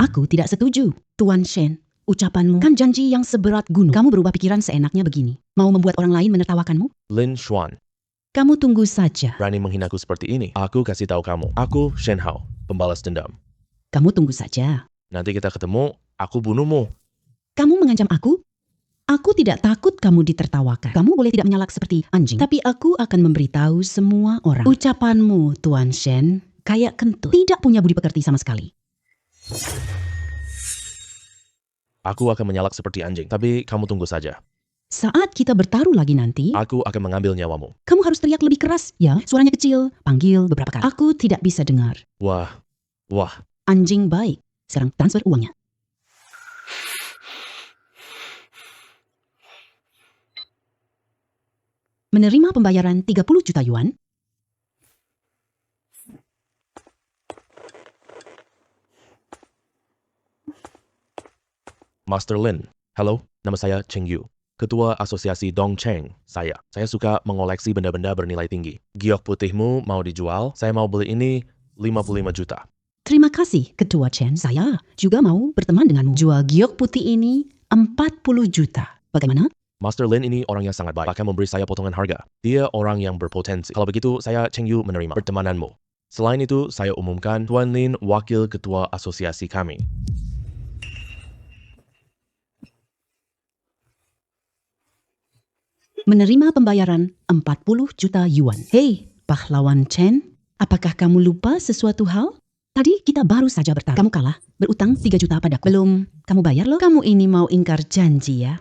Aku tidak setuju, Tuan Shen. Ucapanmu kan janji yang seberat gunung. Kamu berubah pikiran seenaknya begini. Mau membuat orang lain menertawakanmu? Lin Xuan, Kamu tunggu saja. berani menghinaku seperti ini. Aku kasih tahu kamu. Aku Shen Hao, pembalas dendam. Kamu tunggu saja. Nanti kita ketemu, aku bunuhmu. Kamu mengancam aku? Aku tidak takut kamu ditertawakan. Kamu boleh tidak menyalak seperti anjing, tapi aku akan memberitahu semua orang. Ucapanmu, Tuan Shen, kayak kentut. Tidak punya budi pekerti sama sekali. Aku akan menyalak seperti anjing, tapi kamu tunggu saja. Saat kita bertaruh lagi nanti, Aku akan mengambil nyawamu. kamu harus teriak lebih keras, ya. Suaranya kecil, panggil beberapa kali. Aku tidak bisa dengar. Wah, Anjing baik. Sekarang transfer uangnya. Menerima pembayaran 30 juta yuan. Master Lin. Halo, nama saya Cheng Yu. Ketua Asosiasi Dongcheng. Saya suka mengoleksi benda-benda bernilai tinggi. Giok putihmu mau dijual, saya mau beli ini 55 juta. Terima kasih, Ketua Chen. Saya juga mau berteman denganmu. Jual giok putih ini 40 juta. Bagaimana? Master Lin ini orang yang sangat baik, bahkan memberi saya potongan harga. Dia orang yang berpotensi. Kalau begitu, saya Cheng Yu menerima pertemananmu. Selain itu, saya umumkan Tuan Lin wakil ketua asosiasi kami. Menerima pembayaran 40 juta yuan. Hei, pahlawan Chen, apakah kamu lupa sesuatu hal? Tadi kita baru saja bertaruh. Kamu kalah, berutang 3 juta padaku. Belum, kamu bayar loh. Kamu ini mau ingkar janji ya?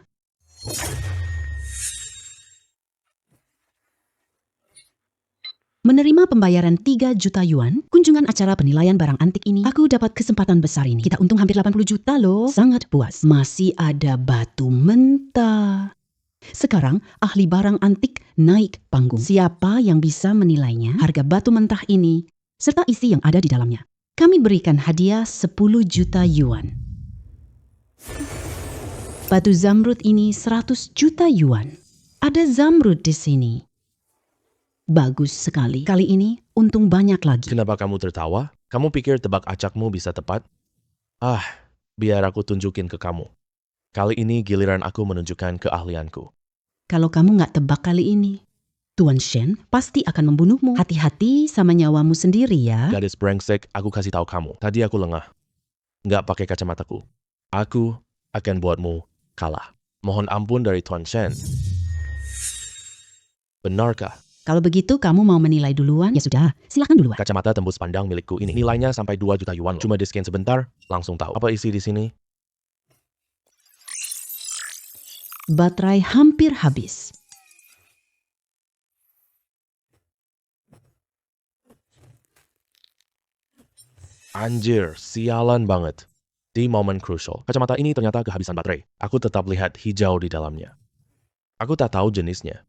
Menerima pembayaran 3 juta yuan, kunjungan acara penilaian barang antik ini, aku dapat kesempatan besar ini. Kita untung hampir 80 juta loh. Sangat puas. Masih ada batu mentah. Sekarang, ahli barang antik naik panggung. Siapa yang bisa menilainya? Harga batu mentah ini, serta isi yang ada di dalamnya. Kami berikan hadiah 10 juta yuan. Batu zamrud ini 100 juta yuan. Ada zamrud di sini. Bagus sekali. Kali ini untung banyak lagi. Kenapa kamu tertawa? Kamu pikir tebak acakmu bisa tepat? Biar aku tunjukin ke kamu. Kali ini giliran aku menunjukkan keahlianku. Kalau kamu nggak tebak kali ini, Tuan Shen pasti akan membunuhmu. Hati-hati sama nyawamu sendiri ya. Gadis brengsek, aku kasih tahu kamu. Tadi aku lengah. Nggak pakai kacamataku. Aku akan buatmu kalah. Mohon ampun dari Tuan Shen. Benarkah? Kalau begitu kamu mau menilai duluan? Ya sudah, silakan duluan. Kacamata tembus pandang milikku ini. Nilainya sampai 2 juta yuan. Cuma di-scan sebentar, langsung tahu. Apa isi di sini? Baterai hampir habis. Anjir, sialan banget. Di momen crucial, kacamata ini ternyata kehabisan baterai. Aku tetap lihat hijau di dalamnya. Aku tak tahu jenisnya.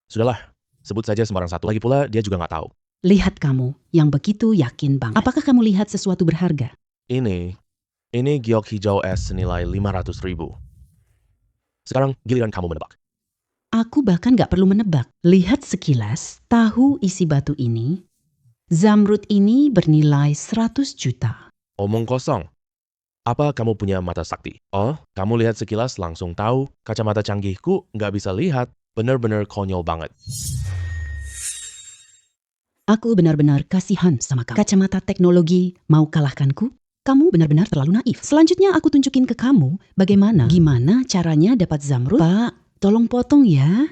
Sudahlah, sebut saja sembarang satu. Lagi pula, dia juga nggak tahu. Lihat kamu yang begitu yakin banget. Apakah kamu lihat sesuatu berharga? Ini giok hijau es senilai 500 ribu. Sekarang giliran kamu menebak. Aku bahkan gak perlu menebak. Lihat sekilas, tahu isi batu ini. Zamrud ini bernilai 100 juta. Omong kosong. Apa kamu punya mata sakti? Oh, kamu lihat sekilas langsung tahu. Kacamata canggihku nggak bisa lihat. Bener-bener konyol banget. Aku benar-benar kasihan sama kamu. Kacamata teknologi mau kalahkanku? Kamu benar-benar terlalu naif. Selanjutnya aku tunjukin ke kamu bagaimana. Gimana caranya dapat zamrud? Pak, tolong potong ya.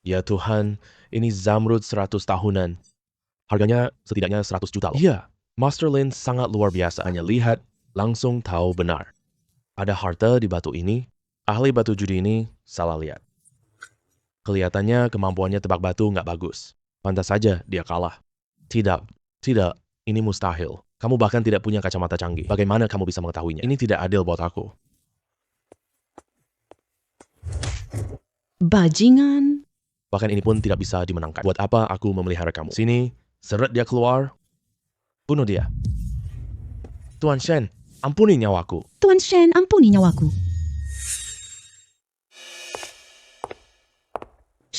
Ya Tuhan, ini zamrud 100 tahunan. Harganya setidaknya 100 juta loh. Iya, Master Lin sangat luar biasa. Hanya lihat, langsung tahu benar. Ada harta di batu ini. Ahli batu judi ini salah lihat. Kelihatannya kemampuannya tebak batu nggak bagus. Pantas saja dia kalah. Tidak, ini mustahil. Kamu bahkan tidak punya kacamata canggih. Bagaimana kamu bisa mengetahuinya? Ini tidak adil buat aku. Bajingan. Bahkan ini pun tidak bisa dimenangkan. Buat apa aku memelihara kamu? Sini, seret dia keluar. Bunuh dia. Tuan Shen, ampuni nyawaku. Tuan Shen, ampuni nyawaku.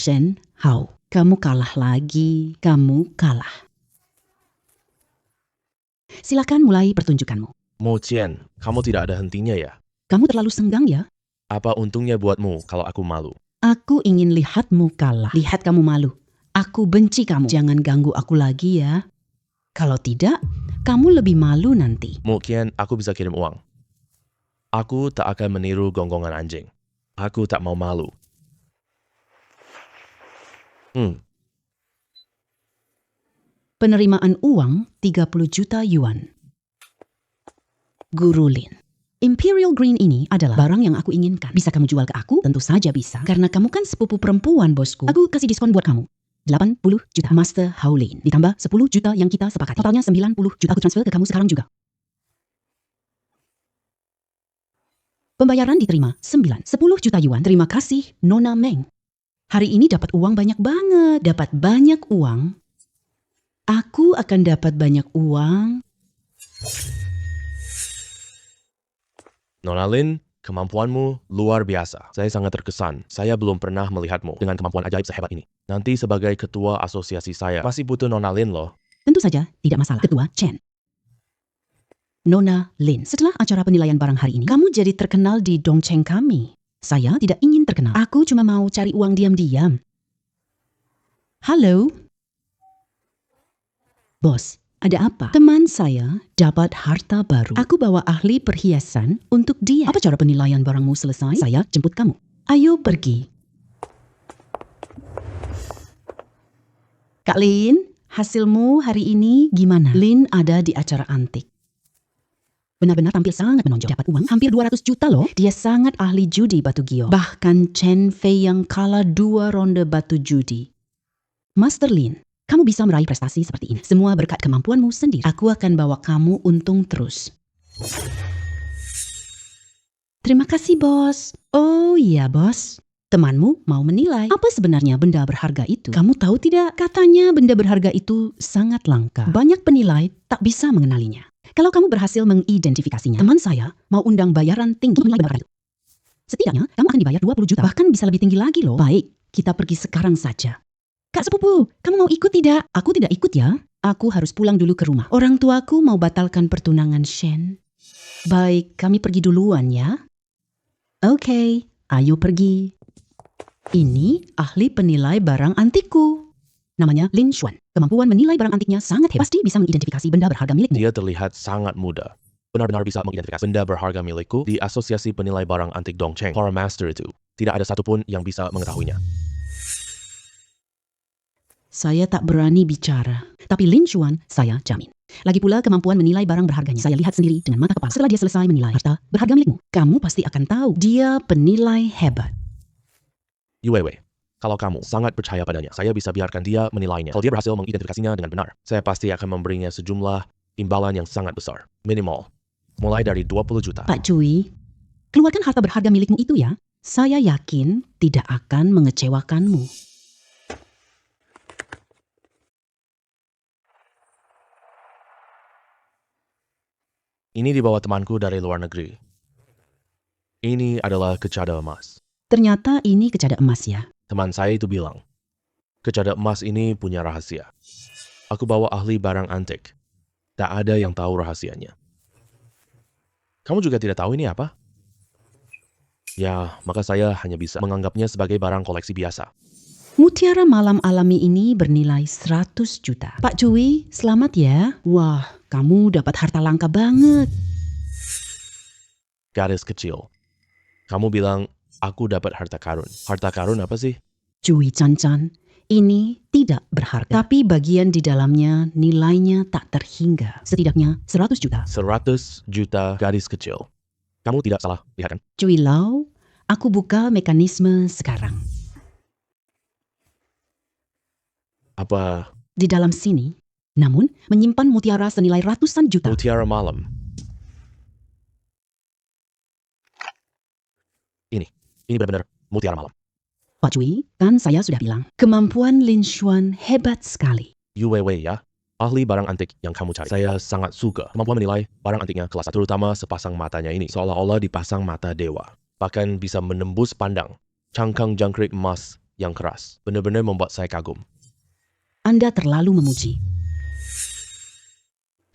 Shen Hao, kamu kalah lagi. Kamu kalah. Silakan mulai pertunjukanmu. Mo Qian, kamu tidak ada hentinya ya? Kamu terlalu senggang ya? Apa untungnya buatmu kalau aku malu? Aku ingin lihatmu kalah. Lihat kamu malu. Aku benci kamu. Jangan ganggu aku lagi ya. Kalau tidak, kamu lebih malu nanti. Mo Qian, aku bisa kirim uang. Aku tak akan meniru gonggongan anjing. Aku tak mau malu. Penerimaan uang 30 juta yuan. Guru Lin. Imperial Green ini adalah barang yang aku inginkan. Bisa kamu jual ke aku? Tentu saja bisa. Karena kamu kan sepupu perempuan, bosku. Aku kasih diskon buat kamu. 80 juta. Master Hao Lin. Ditambah 10 juta yang kita sepakati. Totalnya 90 juta. Aku transfer ke kamu sekarang juga. Pembayaran diterima. 10 juta yuan. Terima kasih, Nona Meng. Hari ini dapat uang banyak banget. Dapat banyak uang. Aku akan dapat banyak uang. Nona Lin, kemampuanmu luar biasa. Saya sangat terkesan. Saya belum pernah melihatmu dengan kemampuan ajaib sehebat ini. Nanti sebagai ketua asosiasi saya, masih butuh Nona Lin loh. Tentu saja, tidak masalah. Ketua Chen. Nona Lin, setelah acara penilaian barang hari ini, kamu jadi terkenal di Dongcheng kami. Saya tidak ingin terkenal. Aku cuma mau cari uang diam-diam. Halo? Bos, ada apa? Teman saya dapat harta baru. Aku bawa ahli perhiasan untuk dia. Apa cara penilaian barangmu selesai? Saya jemput kamu. Ayo pergi. Kak Lin, hasilmu hari ini gimana? Lin ada di acara antik. Benar-benar tampil sangat menonjol. Dapat uang hampir 200 juta loh. Dia sangat ahli judi batu gio. Bahkan Chen Fei yang kalah 2 ronde batu judi. Master Lin, kamu bisa meraih prestasi seperti ini. Semua berkat kemampuanmu sendiri. Aku akan bawa kamu untung terus. Terima kasih, bos. Oh iya, bos. Temanmu mau menilai apa sebenarnya benda berharga itu. Kamu tahu tidak? Katanya benda berharga itu sangat langka. Banyak penilai tak bisa mengenalinya. Kalau kamu berhasil mengidentifikasinya, teman saya mau undang bayaran tinggi untuk menilai benda itu. Setidaknya kamu akan dibayar 20 juta. Bahkan bisa lebih tinggi lagi loh. Baik, kita pergi sekarang saja. Kak sepupu, kamu mau ikut tidak? Aku tidak ikut ya. Aku harus pulang dulu ke rumah. Orang tuaku mau batalkan pertunangan Shen. Baik, kami pergi duluan ya. Oke, ayo pergi. Ini ahli penilai barang antikku. Namanya Lin Xuan. Kemampuan menilai barang antiknya sangat hebat. Pasti bisa mengidentifikasi benda berharga milikmu. Dia terlihat sangat mudah. Benar-benar bisa mengidentifikasi benda berharga milikku di Asosiasi Penilai Barang Antik Dongcheng. Para master itu. Tidak ada satupun yang bisa mengetahuinya. Saya tak berani bicara. Tapi Lin Xuan, saya jamin. Lagi pula kemampuan menilai barang berharganya. Saya lihat sendiri dengan mata kepala. Setelah dia selesai menilai harta berharga milikmu, kamu pasti akan tahu dia penilai hebat. Yuewe, kalau kamu sangat percaya padanya, saya bisa biarkan dia menilainya. Kalau dia berhasil mengidentifikasinya dengan benar, saya pasti akan memberinya sejumlah imbalan yang sangat besar. Minimal. Mulai dari 20 juta. Pak Cui, keluarkan harta berharga milikmu itu ya. Saya yakin tidak akan mengecewakanmu. Ini dibawa temanku dari luar negeri. Ini adalah kecada emas. Ternyata ini kecada emas ya. Teman saya itu bilang, kecada emas ini punya rahasia. Aku bawa ahli barang antik. Tak ada yang tahu rahasianya. Kamu juga tidak tahu ini apa? Ya, maka saya hanya bisa menganggapnya sebagai barang koleksi biasa. Mutiara malam alami ini bernilai 100 juta. Pak Cui, selamat ya. Wah, kamu dapat harta langka banget. Gadis kecil. Kamu bilang, aku dapat harta karun. Harta karun apa sih? Cui Chan-chan, ini tidak berharga. Tapi bagian di dalamnya nilainya tak terhingga. Setidaknya 100 juta. 100 juta gadis kecil. Kamu tidak salah, lihat kan? Cui Lau, aku buka mekanisme sekarang. Apa Di dalam sini, namun menyimpan mutiara senilai ratusan juta. mutiara malam? Ini benar-benar mutiara malam. Pak Cui, kan saya sudah bilang, kemampuan Lin Xuan hebat sekali. Yuewe ya, ahli barang antik yang kamu cari. Saya sangat suka kemampuan menilai barang antiknya kelas 1, terutama sepasang matanya ini. Seolah-olah dipasang mata dewa. Bahkan bisa menembus pandang. Cangkang jangkrik emas yang keras. Benar-benar membuat saya kagum. Anda terlalu memuji.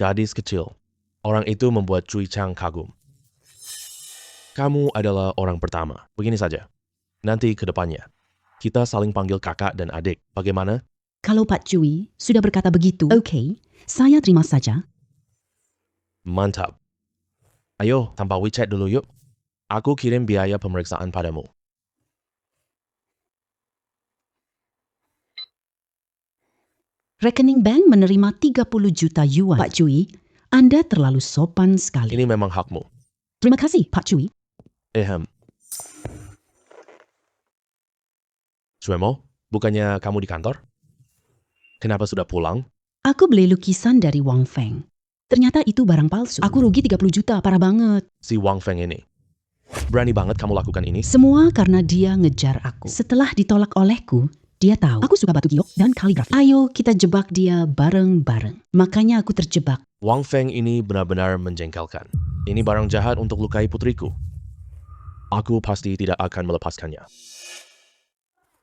Gadis kecil. Orang itu membuat Cui Chang kagum. Kamu adalah orang pertama. Begini saja. Nanti ke depannya, kita saling panggil kakak dan adik. Bagaimana? Kalau Pak Cui sudah berkata begitu, oke, saya terima saja. Mantap. Ayo, tanpa WeChat dulu yuk. Aku kirim biaya pemeriksaan padamu. Rekening bank menerima 30 juta yuan. Pak Cui, Anda terlalu sopan sekali. Ini memang hakmu. Terima kasih, Pak Cui. Suemo, bukannya kamu di kantor? Kenapa sudah pulang? Aku beli lukisan dari Wang Feng. Ternyata itu barang palsu. Aku rugi 30 juta, parah banget. Si Wang Feng ini. Berani banget kamu lakukan ini? Semua karena dia ngejar aku. Setelah ditolak olehku, dia tahu aku suka batu giok dan kaligrafi. Ayo kita jebak dia bareng-bareng. Makanya aku terjebak. Wang Feng ini benar-benar menjengkelkan. Ini barang jahat untuk lukai putriku. Aku pasti tidak akan melepaskannya.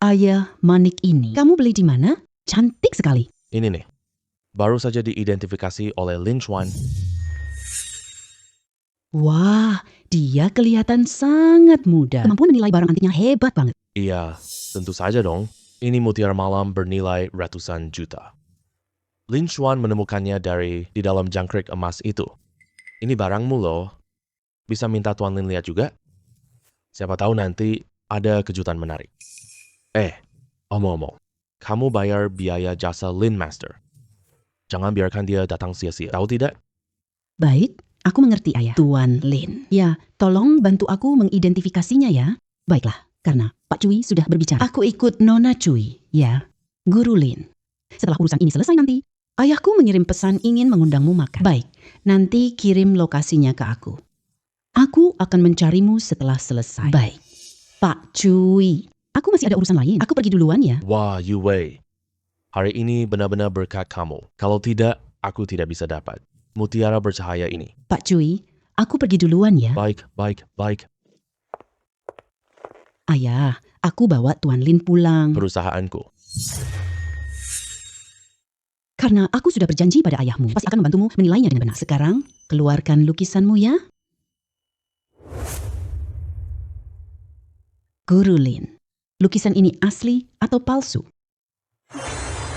Ayah manik ini, kamu beli di mana? Cantik sekali. Ini nih. Baru saja diidentifikasi oleh Lin Chuan. Wah, dia kelihatan sangat muda. Kemampuan menilai barang antiknya hebat banget. Iya, tentu saja dong. Ini mutiara malam bernilai ratusan juta. Lin Chuan menemukannya di dalam jangkrik emas itu. Ini barangmu loh. Bisa minta Tuan Lin lihat juga? Siapa tahu nanti ada kejutan menarik. Omong-omong, kamu bayar biaya jasa Lin Master. Jangan biarkan dia datang sia-sia. Tahu tidak? Baik, aku mengerti ayah. Tuan Lin. Ya, tolong bantu aku mengidentifikasinya ya. Baiklah, karena Pak Cui sudah berbicara. Aku ikut Nona Cui, ya. Guru Lin. Setelah urusan ini selesai nanti, ayahku mengirim pesan ingin mengundangmu makan. Baik, nanti kirim lokasinya ke aku. Aku akan mencarimu setelah selesai. Baik. Pak Cui, aku masih ada urusan lain. Aku pergi duluan ya. Wah, Yu Wei. Hari ini benar-benar berkat kamu. Kalau tidak, aku tidak bisa dapat mutiara bercahaya ini. Pak Cui, aku pergi duluan ya. Baik. Ayah, aku bawa Tuan Lin pulang. Perusahaanku. Karena aku sudah berjanji pada ayahmu, pasti akan membantumu menilainya dengan benar. Sekarang, keluarkan lukisanmu ya. Guru Lin, lukisan ini asli atau palsu?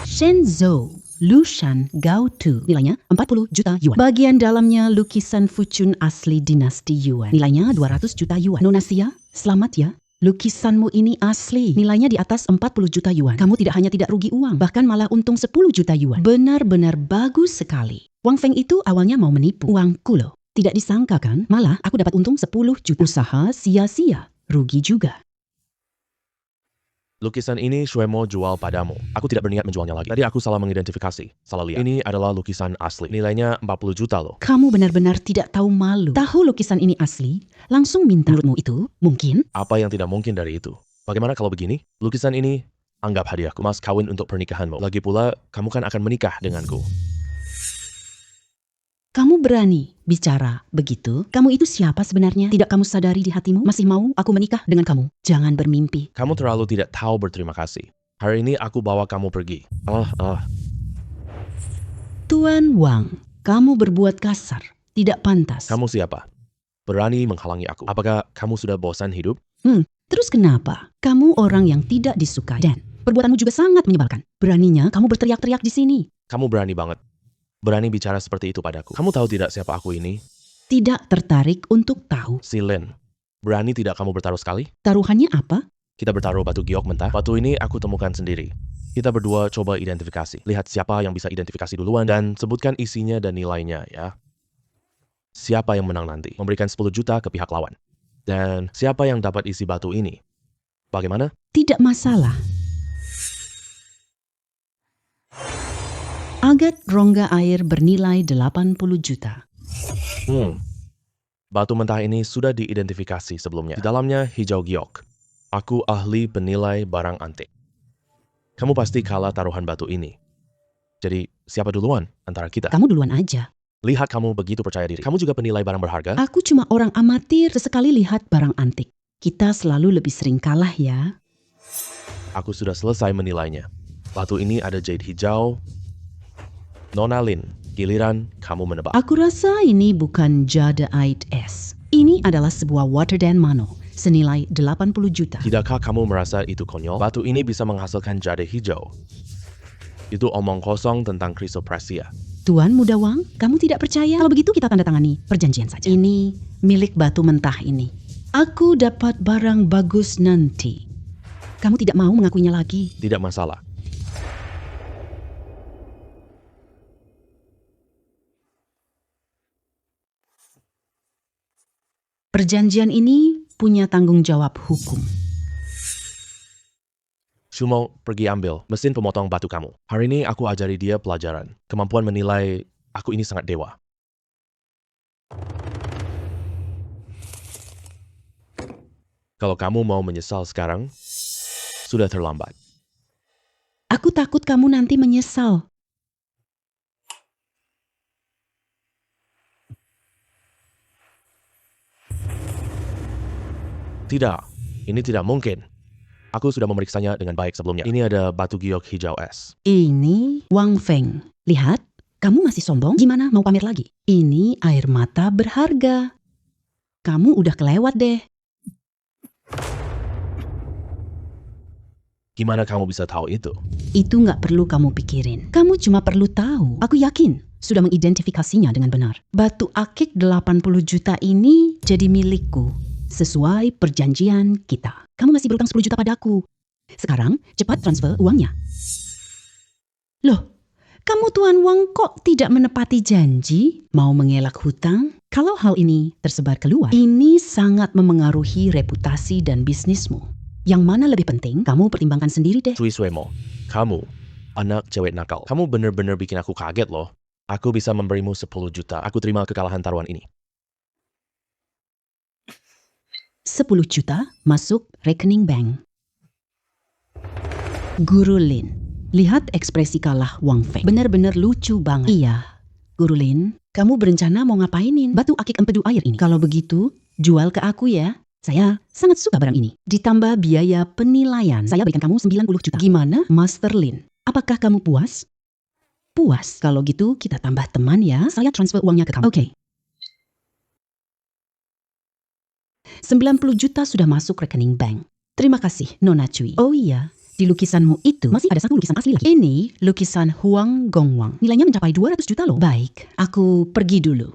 Shenzhou, Lushan, Gaotu. Nilainya 40 juta yuan. Bagian dalamnya lukisan Fuchun asli dinasti Yuan. Nilainya 200 juta yuan. Nona Xia, selamat ya. Lukisanmu ini asli. Nilainya di atas 40 juta yuan. Kamu tidak hanya tidak rugi uang, bahkan malah untung 10 juta yuan. Benar-benar bagus sekali. Wang Feng itu awalnya mau menipu uangku loh. Tidak disangka kan? Malah aku dapat untung 10 juta. Usaha sia-sia. Rugi juga. Lukisan ini Suemo jual padamu. Aku tidak berniat menjualnya lagi. Tadi aku salah mengidentifikasi. Salah lihat. Ini adalah lukisan asli. Nilainya 40 juta loh. Kamu benar-benar tidak tahu malu. Tahu lukisan ini asli, langsung minta. Menurutmu itu mungkin? Apa yang tidak mungkin dari itu? Bagaimana kalau begini? Lukisan ini anggap hadiahku. Mas kawin untuk pernikahanmu. Lagi pula, kamu kan akan menikah denganku. Kamu berani bicara begitu? Kamu itu siapa sebenarnya? Tidak kamu sadari di hatimu? Masih mau aku menikah dengan kamu? Jangan bermimpi. Kamu terlalu tidak tahu berterima kasih. Hari ini aku bawa kamu pergi. Tuan Wang, kamu berbuat kasar. Tidak pantas. Kamu siapa? Berani menghalangi aku. Apakah kamu sudah bosan hidup? Terus kenapa? Kamu orang yang tidak disukai. Dan perbuatanmu juga sangat menyebalkan. Beraninya kamu berteriak-teriak di sini. Kamu berani banget. Berani bicara seperti itu padaku. Kamu tahu tidak siapa aku ini? Tidak tertarik untuk tahu. Si Lin. Berani tidak kamu bertaruh sekali? Taruhannya apa? Kita bertaruh batu giok mentah. Batu ini aku temukan sendiri. Kita berdua coba identifikasi. Lihat siapa yang bisa identifikasi duluan dan sebutkan isinya dan nilainya ya. Siapa yang menang nanti? Memberikan 10 juta ke pihak lawan. Dan siapa yang dapat isi batu ini? Bagaimana? Tidak masalah. Agat rongga air bernilai 80 juta. Batu mentah ini sudah diidentifikasi sebelumnya. Di dalamnya hijau giok. Aku ahli penilai barang antik. Kamu pasti kalah taruhan batu ini. Jadi siapa duluan antara kita? Kamu duluan aja. Lihat kamu begitu percaya diri. Kamu juga penilai barang berharga? Aku cuma orang amatir, sesekali lihat barang antik. Kita selalu lebih sering kalah ya. Aku sudah selesai menilainya. Batu ini ada jade hijau. Nona Lin, giliran kamu menebak. Aku rasa ini bukan jadeite es. Ini adalah sebuah Waterden Mano senilai 80 juta. Tidakkah kamu merasa itu konyol? Batu ini bisa menghasilkan jade hijau. Itu omong kosong tentang chrysoprasia. Tuan Muda Wang, kamu tidak percaya? Kalau begitu kita tanda tangani perjanjian saja. Ini milik batu mentah ini. Aku dapat barang bagus nanti. Kamu tidak mau mengakuinya lagi. Tidak masalah. Perjanjian ini punya tanggung jawab hukum. Shumo, pergi ambil mesin pemotong batu kamu. Hari ini aku ajari dia pelajaran. Kemampuan menilai aku ini sangat dewa. Kalau kamu mau menyesal sekarang, sudah terlambat. Aku takut kamu nanti menyesal. Tidak, ini tidak mungkin. Aku sudah memeriksanya dengan baik sebelumnya. Ini ada batu giok hijau es. Ini Wang Feng. Lihat, kamu masih sombong? Gimana mau pamer lagi? Ini air mata berharga. Kamu udah kelewat deh. Gimana kamu bisa tahu itu? Itu nggak perlu kamu pikirin. Kamu cuma perlu tahu. Aku yakin sudah mengidentifikasinya dengan benar. Batu akik 80 juta ini jadi milikku. Sesuai perjanjian kita. Kamu masih berutang 10 juta padaku. Sekarang cepat transfer uangnya. Loh, kamu Tuan Wang kok tidak menepati janji? Mau mengelak hutang? Kalau hal ini tersebar keluar, ini sangat memengaruhi reputasi dan bisnismu. Yang mana lebih penting, kamu pertimbangkan sendiri deh. Cui Suemo, kamu, anak cewek nakal. Kamu bener-bener bikin aku kaget loh. Aku bisa memberimu 10 juta. Aku terima kekalahan taruhan ini. 10 juta masuk rekening bank. Guru Lin, lihat ekspresi kalah Wang Feng. Benar-benar lucu banget. Iya, Guru Lin, kamu berencana mau ngapainin batu akik empedu air ini? Kalau begitu, jual ke aku ya. Saya sangat suka barang ini. Ditambah biaya penilaian, saya berikan kamu 90 juta. Gimana, Master Lin? Apakah kamu puas? Puas? Kalau gitu kita tambah teman ya. Saya transfer uangnya ke kamu. Oke. 90 juta sudah masuk rekening bank. Terima kasih, Nona Cui. Oh iya, di lukisanmu itu masih ada satu lukisan asli lagi. Ini lukisan Huang Gongwang. Nilainya mencapai 200 juta loh. Baik, aku pergi dulu.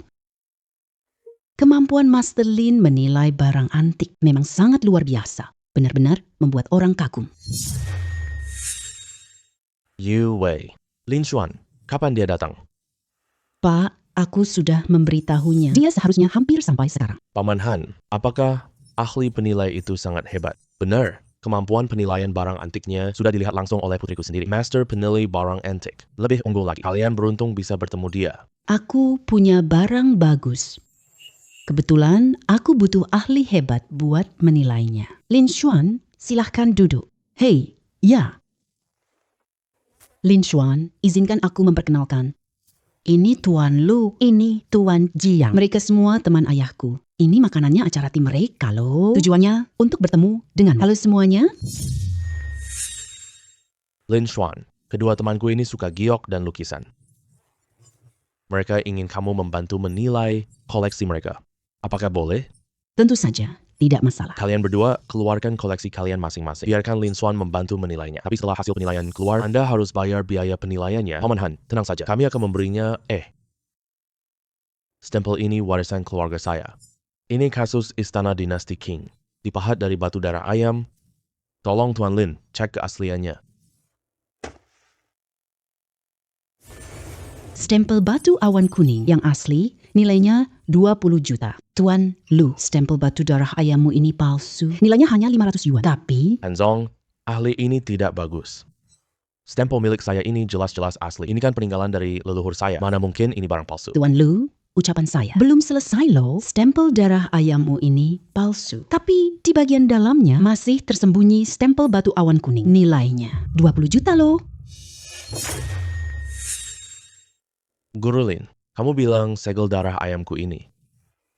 Kemampuan Master Lin menilai barang antik memang sangat luar biasa. Benar-benar membuat orang kagum. Yu Wei, Lin Xuan, kapan dia datang? Pak, aku sudah memberitahunya. Dia seharusnya hampir sampai sekarang. Paman Han, apakah ahli penilai itu sangat hebat? Benar, kemampuan penilaian barang antiknya sudah dilihat langsung oleh putriku sendiri. Master penilai barang antik. Lebih unggul lagi. Kalian beruntung bisa bertemu dia. Aku punya barang bagus. Kebetulan aku butuh ahli hebat buat menilainya. Lin Xuan, silahkan duduk. Hei, ya. Lin Xuan, izinkan aku memperkenalkan. Ini Tuan Lu, ini Tuan Jiang. Mereka semua teman ayahku. Ini makanannya acara tim mereka loh. Tujuannya untuk bertemu dengan. Halo semuanya. Lin Xuan, kedua temanku ini suka giok dan lukisan. Mereka ingin kamu membantu menilai koleksi mereka. Apakah boleh? Tentu saja, tidak masalah. Kalian berdua keluarkan koleksi kalian masing-masing. Biarkan Lin Xuan membantu menilainya. Tapi setelah hasil penilaian keluar, Anda harus bayar biaya penilaiannya. Paman Han, tenang saja. Kami akan memberinya, stempel ini warisan keluarga saya. Ini kasus Istana Dinasti Qing. Dipahat dari batu darah ayam. Tolong Tuan Lin, cek keasliannya. Stempel batu awan kuning yang asli nilainya 20 juta. Tuan Lu, stempel batu darah ayammu ini palsu. Nilainya hanya 500 yuan. Tapi Hanzong, ahli ini tidak bagus. Stempel milik saya ini jelas-jelas asli. Ini kan peninggalan dari leluhur saya. Mana mungkin ini barang palsu. Tuan Lu, ucapan saya. Belum selesai loh, stempel darah ayammu ini palsu. Tapi di bagian dalamnya masih tersembunyi stempel batu awan kuning. Nilainya 20 juta loh. Guru Lin, kamu bilang segel darah ayamku ini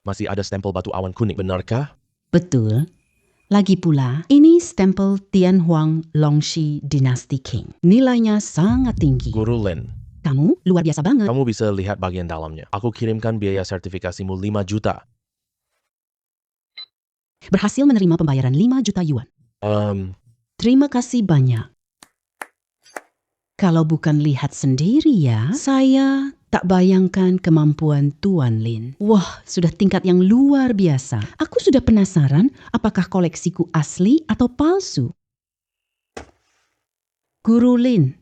masih ada stempel batu awan kuning, benarkah? Betul. Lagi pula, ini stempel Tian Huang Longxi Dynasty King. Nilainya sangat tinggi. Guru Lin, Kamu luar biasa banget. kamu bisa lihat bagian dalamnya. Aku kirimkan biaya sertifikasimu 5 juta. Berhasil menerima pembayaran 5 juta yuan. Terima kasih banyak. Kalau bukan lihat sendiri ya, saya tak bayangkan kemampuan Tuan Lin. Wah, sudah tingkat yang luar biasa. Aku sudah penasaran apakah koleksiku asli atau palsu. Guru Lin,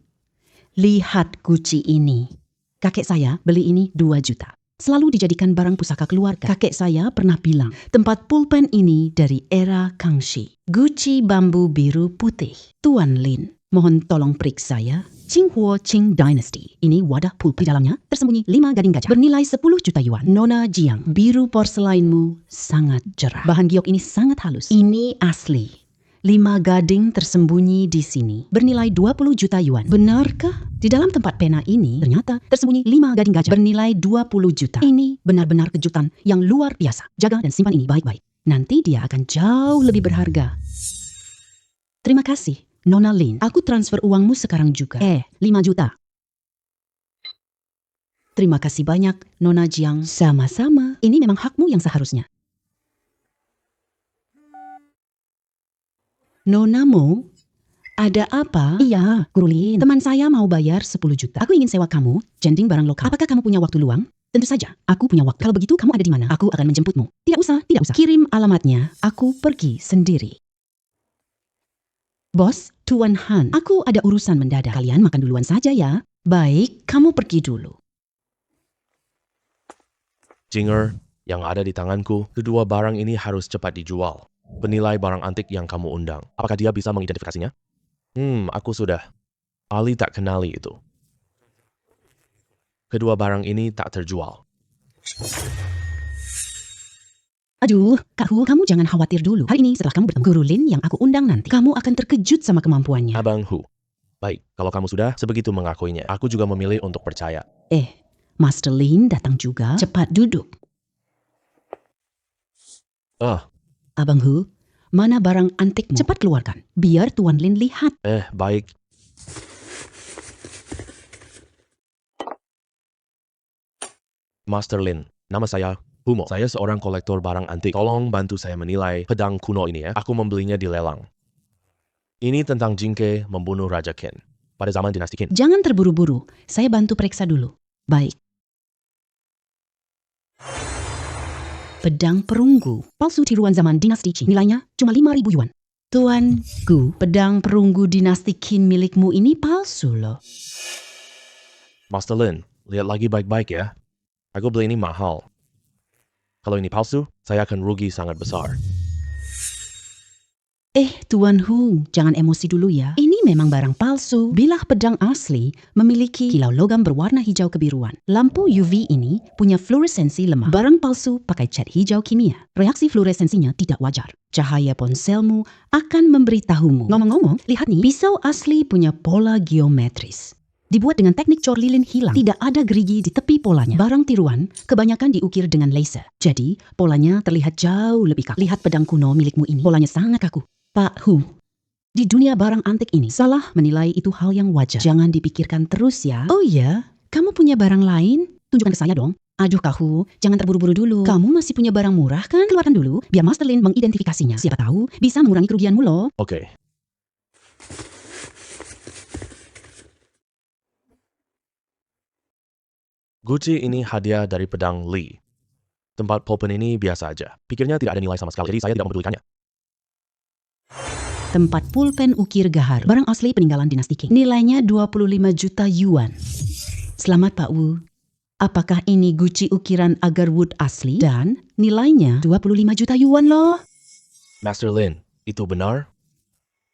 lihat guci ini. Kakek saya beli ini 2 juta. Selalu dijadikan barang pusaka keluarga. Kakek saya pernah bilang, tempat pulpen ini dari era Kangxi. Guci bambu biru putih. Tuan Lin, mohon tolong periksa ya. Qinghuo Qing Dynasty. Ini wadah pulpen. Di dalamnya tersembunyi 5 gading gajah. Bernilai 10 juta yuan. Nona Jiang, biru porselainmu sangat cerah. Bahan giok ini sangat halus. Ini asli. 5 gading tersembunyi di sini. Bernilai 20 juta yuan. Benarkah? Di dalam tempat pena ini ternyata tersembunyi 5 gading gajah. Bernilai 20 juta. Ini benar-benar kejutan yang luar biasa. Jaga dan simpan ini baik-baik. Nanti dia akan jauh lebih berharga. Terima kasih, Nona Lin. Aku transfer uangmu sekarang juga. 5 juta. Terima kasih banyak, Nona Jiang. Sama-sama. Ini memang hakmu yang seharusnya. Nona Mo, ada apa? Iya, Guru Lin. Teman saya mau bayar 10 juta. Aku ingin sewa kamu, jending barang lokal. Apakah kamu punya waktu luang? Tentu saja, aku punya waktu. Kalau begitu, kamu ada di mana? Aku akan menjemputmu. Tidak usah, tidak usah. Kirim alamatnya, aku pergi sendiri. Bos, Tuan Han, aku ada urusan mendadak. Kalian makan duluan saja ya. Baik, kamu pergi dulu. Jinger, yang ada di tanganku, kedua barang ini harus cepat dijual. Penilai barang antik yang kamu undang. Apakah dia bisa mengidentifikasinya? Aku sudah. Ali tak kenali itu. Kedua barang ini tak terjual. Aduh, Kak Hu, kamu jangan khawatir dulu. Hari ini setelah kamu bertemu Guru Lin yang aku undang nanti, kamu akan terkejut sama kemampuannya. Abang Hu. Baik, kalau kamu sudah sebegitu mengakuinya, aku juga memilih untuk percaya. Master Lin datang juga. Cepat duduk. Abang Hu, mana barang antikmu? Cepat keluarkan, biar Tuan Lin lihat. Baik. Master Lin, nama saya Humo. Saya seorang kolektor barang antik. Tolong bantu saya menilai pedang kuno ini ya. Aku membelinya di lelang. Ini tentang Jingke membunuh Raja Qin pada zaman dinasti Qin. Jangan terburu-buru, saya bantu periksa dulu. Baik. Pedang perunggu, palsu tiruan zaman dinasti Qin. Nilainya cuma 5.000 yuan. Tuan Gu, pedang perunggu dinasti Qin milikmu ini palsu loh. Master Lin, lihat lagi baik-baik ya. Aku beli ini mahal. Kalau ini palsu, saya akan rugi sangat besar. Tuan Hu, jangan emosi dulu ya. Ini memang barang palsu. Bilah pedang asli memiliki kilau logam berwarna hijau kebiruan. Lampu UV ini punya fluoresensi lemah. Barang palsu pakai cat hijau kimia. Reaksi fluoresensinya tidak wajar. Cahaya ponselmu akan memberitahumu. Ngomong-ngomong, lihat nih, pisau asli punya pola geometris. Dibuat dengan teknik cor lilin hilang. Tidak ada gerigi di tepi polanya. Barang tiruan kebanyakan diukir dengan laser. Jadi, polanya terlihat jauh lebih kaku. Lihat pedang kuno milikmu ini. Polanya sangat kaku. Pak Hu, di dunia barang antik ini, salah menilai itu hal yang wajar. Jangan dipikirkan terus ya. Oh iya, kamu punya barang lain? Tunjukkan ke saya dong. Aduh Kak Hu, jangan terburu-buru dulu. Kamu masih punya barang murah kan? Keluarkan dulu, biar Master Lin mengidentifikasinya. Siapa tahu bisa mengurangi kerugianmu loh. Oke. Guci ini hadiah dari pedang Li. Tempat pulpen ini biasa aja. Pikirnya tidak ada nilai sama sekali, jadi saya tidak mempedulikannya. Tempat pulpen ukir gahar, barang asli peninggalan dinasti Qing. Nilainya 25 juta yuan. Selamat Pak Wu. Apakah ini guci ukiran agarwood asli? Dan nilainya 25 juta yuan loh. Master Lin, itu benar?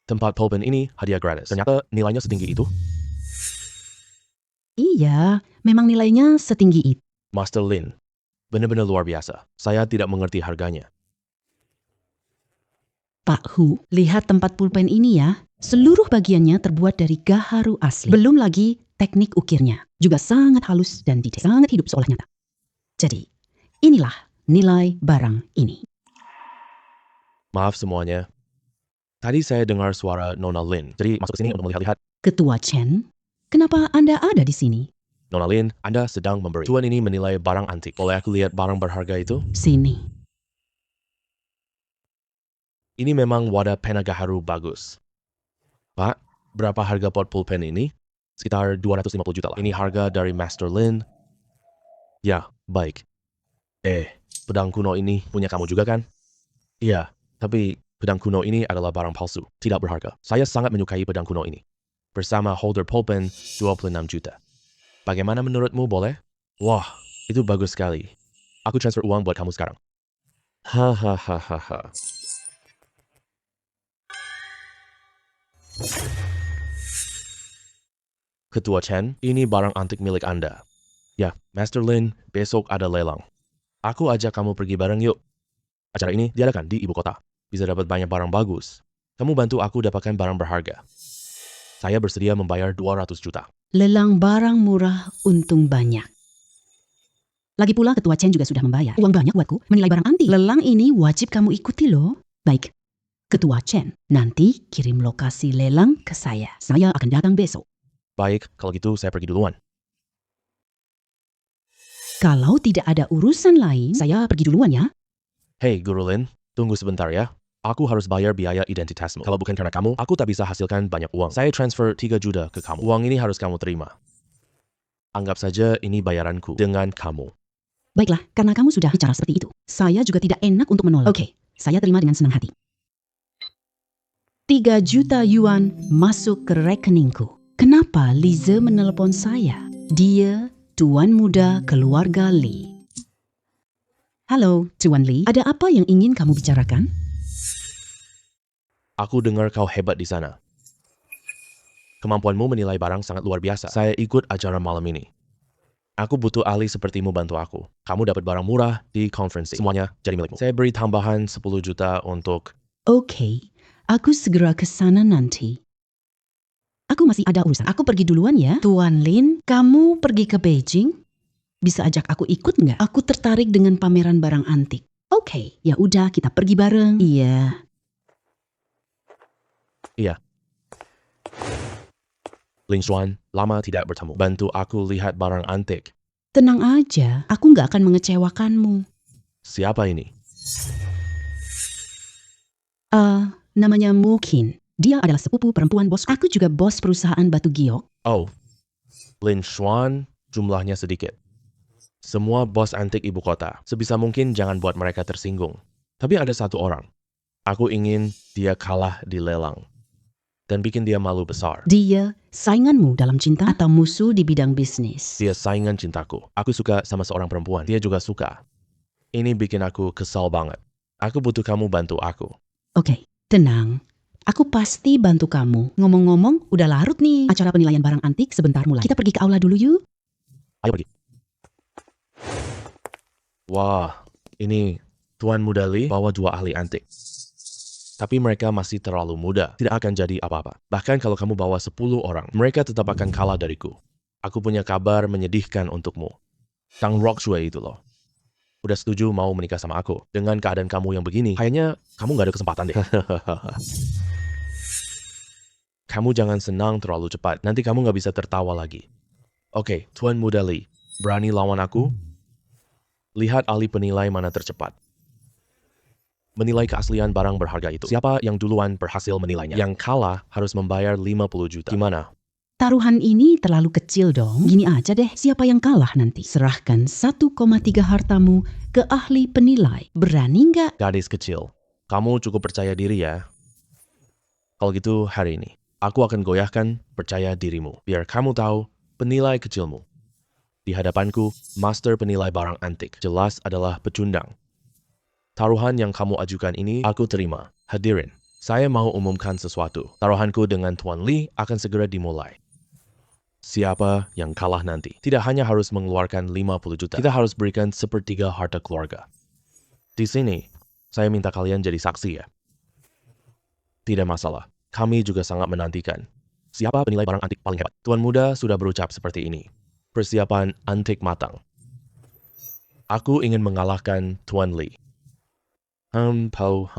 Tempat pulpen ini hadiah gratis. Ternyata nilainya setinggi itu? Iya, memang nilainya setinggi itu. Master Lin, benar-benar luar biasa. Saya tidak mengerti harganya. Pak Hu, lihat tempat pulpen ini ya. Seluruh bagiannya terbuat dari gaharu asli. Belum lagi teknik ukirnya. Juga sangat halus dan detail. Sangat hidup seolah nyata. Jadi, inilah nilai barang ini. Maaf semuanya, Tadi saya dengar suara Nona Lin, jadi masuk ke sini untuk melihat-lihat. Ketua Chen, kenapa Anda ada di sini? Nona Lin, Anda sedang memberi. Tuan ini menilai barang antik. Boleh aku lihat barang berharga itu? Sini. Ini memang wadah pena gaharu bagus. Pak, berapa harga pot pulpen ini? Sekitar 250 juta lah. Ini harga dari Master Lin. Ya, baik. Pedang kuno ini punya kamu juga kan? Iya, tapi pedang kuno ini adalah barang palsu, tidak berharga. Saya sangat menyukai pedang kuno ini. Bersama holder pulpen, 26 juta. Bagaimana menurutmu, boleh? Wah, itu bagus sekali. Aku transfer uang buat kamu sekarang. Hahaha. Ketua Chen, ini barang antik milik Anda. Ya, Master Lin, besok ada lelang. Aku ajak kamu pergi bareng yuk. Acara ini diadakan di ibu kota. Bisa dapat banyak barang bagus. Kamu bantu aku dapatkan barang berharga. Saya bersedia membayar 200 juta. Lelang barang murah, untung banyak. Lagi pula Ketua Chen juga sudah membayar. Uang banyak buatku menilai barang antik. Lelang ini wajib kamu ikuti loh. Baik, Ketua Chen, nanti kirim lokasi lelang ke saya. Saya akan datang besok. Baik, kalau gitu saya pergi duluan. Kalau tidak ada urusan lain, saya pergi duluan ya. Hei, Guru Lin, tunggu sebentar ya. Aku harus bayar biaya identitasmu. Kalau bukan karena kamu, aku tak bisa hasilkan banyak uang. Saya transfer 3 juta ke kamu. Uang ini harus kamu terima. Anggap saja ini bayaranku dengan kamu. Baiklah, karena kamu sudah bicara seperti itu, saya juga tidak enak untuk menolak. Oke, saya terima dengan senang hati. 3 juta yuan masuk ke rekeningku. Kenapa Lize menelepon saya? Dia tuan muda keluarga Li. Halo, Tuan Li. Ada apa yang ingin kamu bicarakan? Aku dengar kau hebat di sana. Kemampuanmu menilai barang sangat luar biasa. Saya ikut acara malam ini. Aku butuh ahli sepertimu bantu aku. Kamu dapat barang murah di konferensi. Semuanya jadi milikmu. Saya beri tambahan 10 juta untuk... Oke, aku segera ke sana nanti. Aku masih ada urusan. Aku pergi duluan ya. Tuan Lin, kamu pergi ke Beijing? Bisa ajak aku ikut nggak? Aku tertarik dengan pameran barang antik. Oke, ya udah kita pergi bareng. Iya. Iya. Lin Xuan, lama tidak bertemu. Bantu aku lihat barang antik. Tenang aja, aku nggak akan mengecewakanmu. Siapa ini? Namanya Mu Qin. Dia adalah sepupu perempuan bos. Aku juga bos perusahaan batu giok. Oh, Lin Xuan, jumlahnya sedikit. Semua bos antik ibu kota. Sebisa mungkin jangan buat mereka tersinggung. Tapi ada satu orang. Aku ingin dia kalah di lelang. Dan bikin dia malu besar. Dia sainganmu dalam cinta atau musuh di bidang bisnis? Dia saingan cintaku. Aku suka sama seorang perempuan. Dia juga suka. Ini bikin aku kesal banget. Aku butuh kamu bantu aku. Oke, tenang. Aku pasti bantu kamu. Ngomong-ngomong, udah larut nih acara penilaian barang antik, sebentar mulai. Kita pergi ke aula dulu yuk. Ayo pergi. Wah, ini Tuan Muda Li bawa 2 ahli antik. Tapi mereka masih terlalu muda, tidak akan jadi apa-apa. Bahkan kalau kamu bawa 10 orang, mereka tetap akan kalah dariku. Aku punya kabar menyedihkan untukmu. Tang Rockshui itu loh. Udah setuju mau menikah sama aku. Dengan keadaan kamu yang begini, kayaknya kamu gak ada kesempatan deh. Kamu jangan senang terlalu cepat, nanti kamu gak bisa tertawa lagi. Oke, Tuan Muda Li, berani lawan aku? Lihat ahli penilai mana tercepat. Menilai keaslian barang berharga itu. Siapa yang duluan berhasil menilainya? Yang kalah harus membayar 50 juta. Gimana? Taruhan ini terlalu kecil dong. Gini aja deh, siapa yang kalah nanti? Serahkan 1,3 hartamu ke ahli penilai. Berani nggak? Gadis kecil, kamu cukup percaya diri ya? Kalau gitu hari ini, aku akan goyahkan percaya dirimu. Biar kamu tahu penilai kecilmu. Di hadapanku, master penilai barang antik. Jelas adalah pecundang. Taruhan yang kamu ajukan ini, aku terima. Hadirin, saya mau umumkan sesuatu. Taruhanku dengan Tuan Li akan segera dimulai. Siapa yang kalah nanti? Tidak hanya harus mengeluarkan 50 juta. Kita harus berikan 1/3 harta keluarga. Di sini, saya minta kalian jadi saksi ya. Tidak masalah. Kami juga sangat menantikan. Siapa penilai barang antik paling hebat? Tuan muda sudah berucap seperti ini. Persiapan antik matang. Aku ingin mengalahkan Tuan Li. Hempo.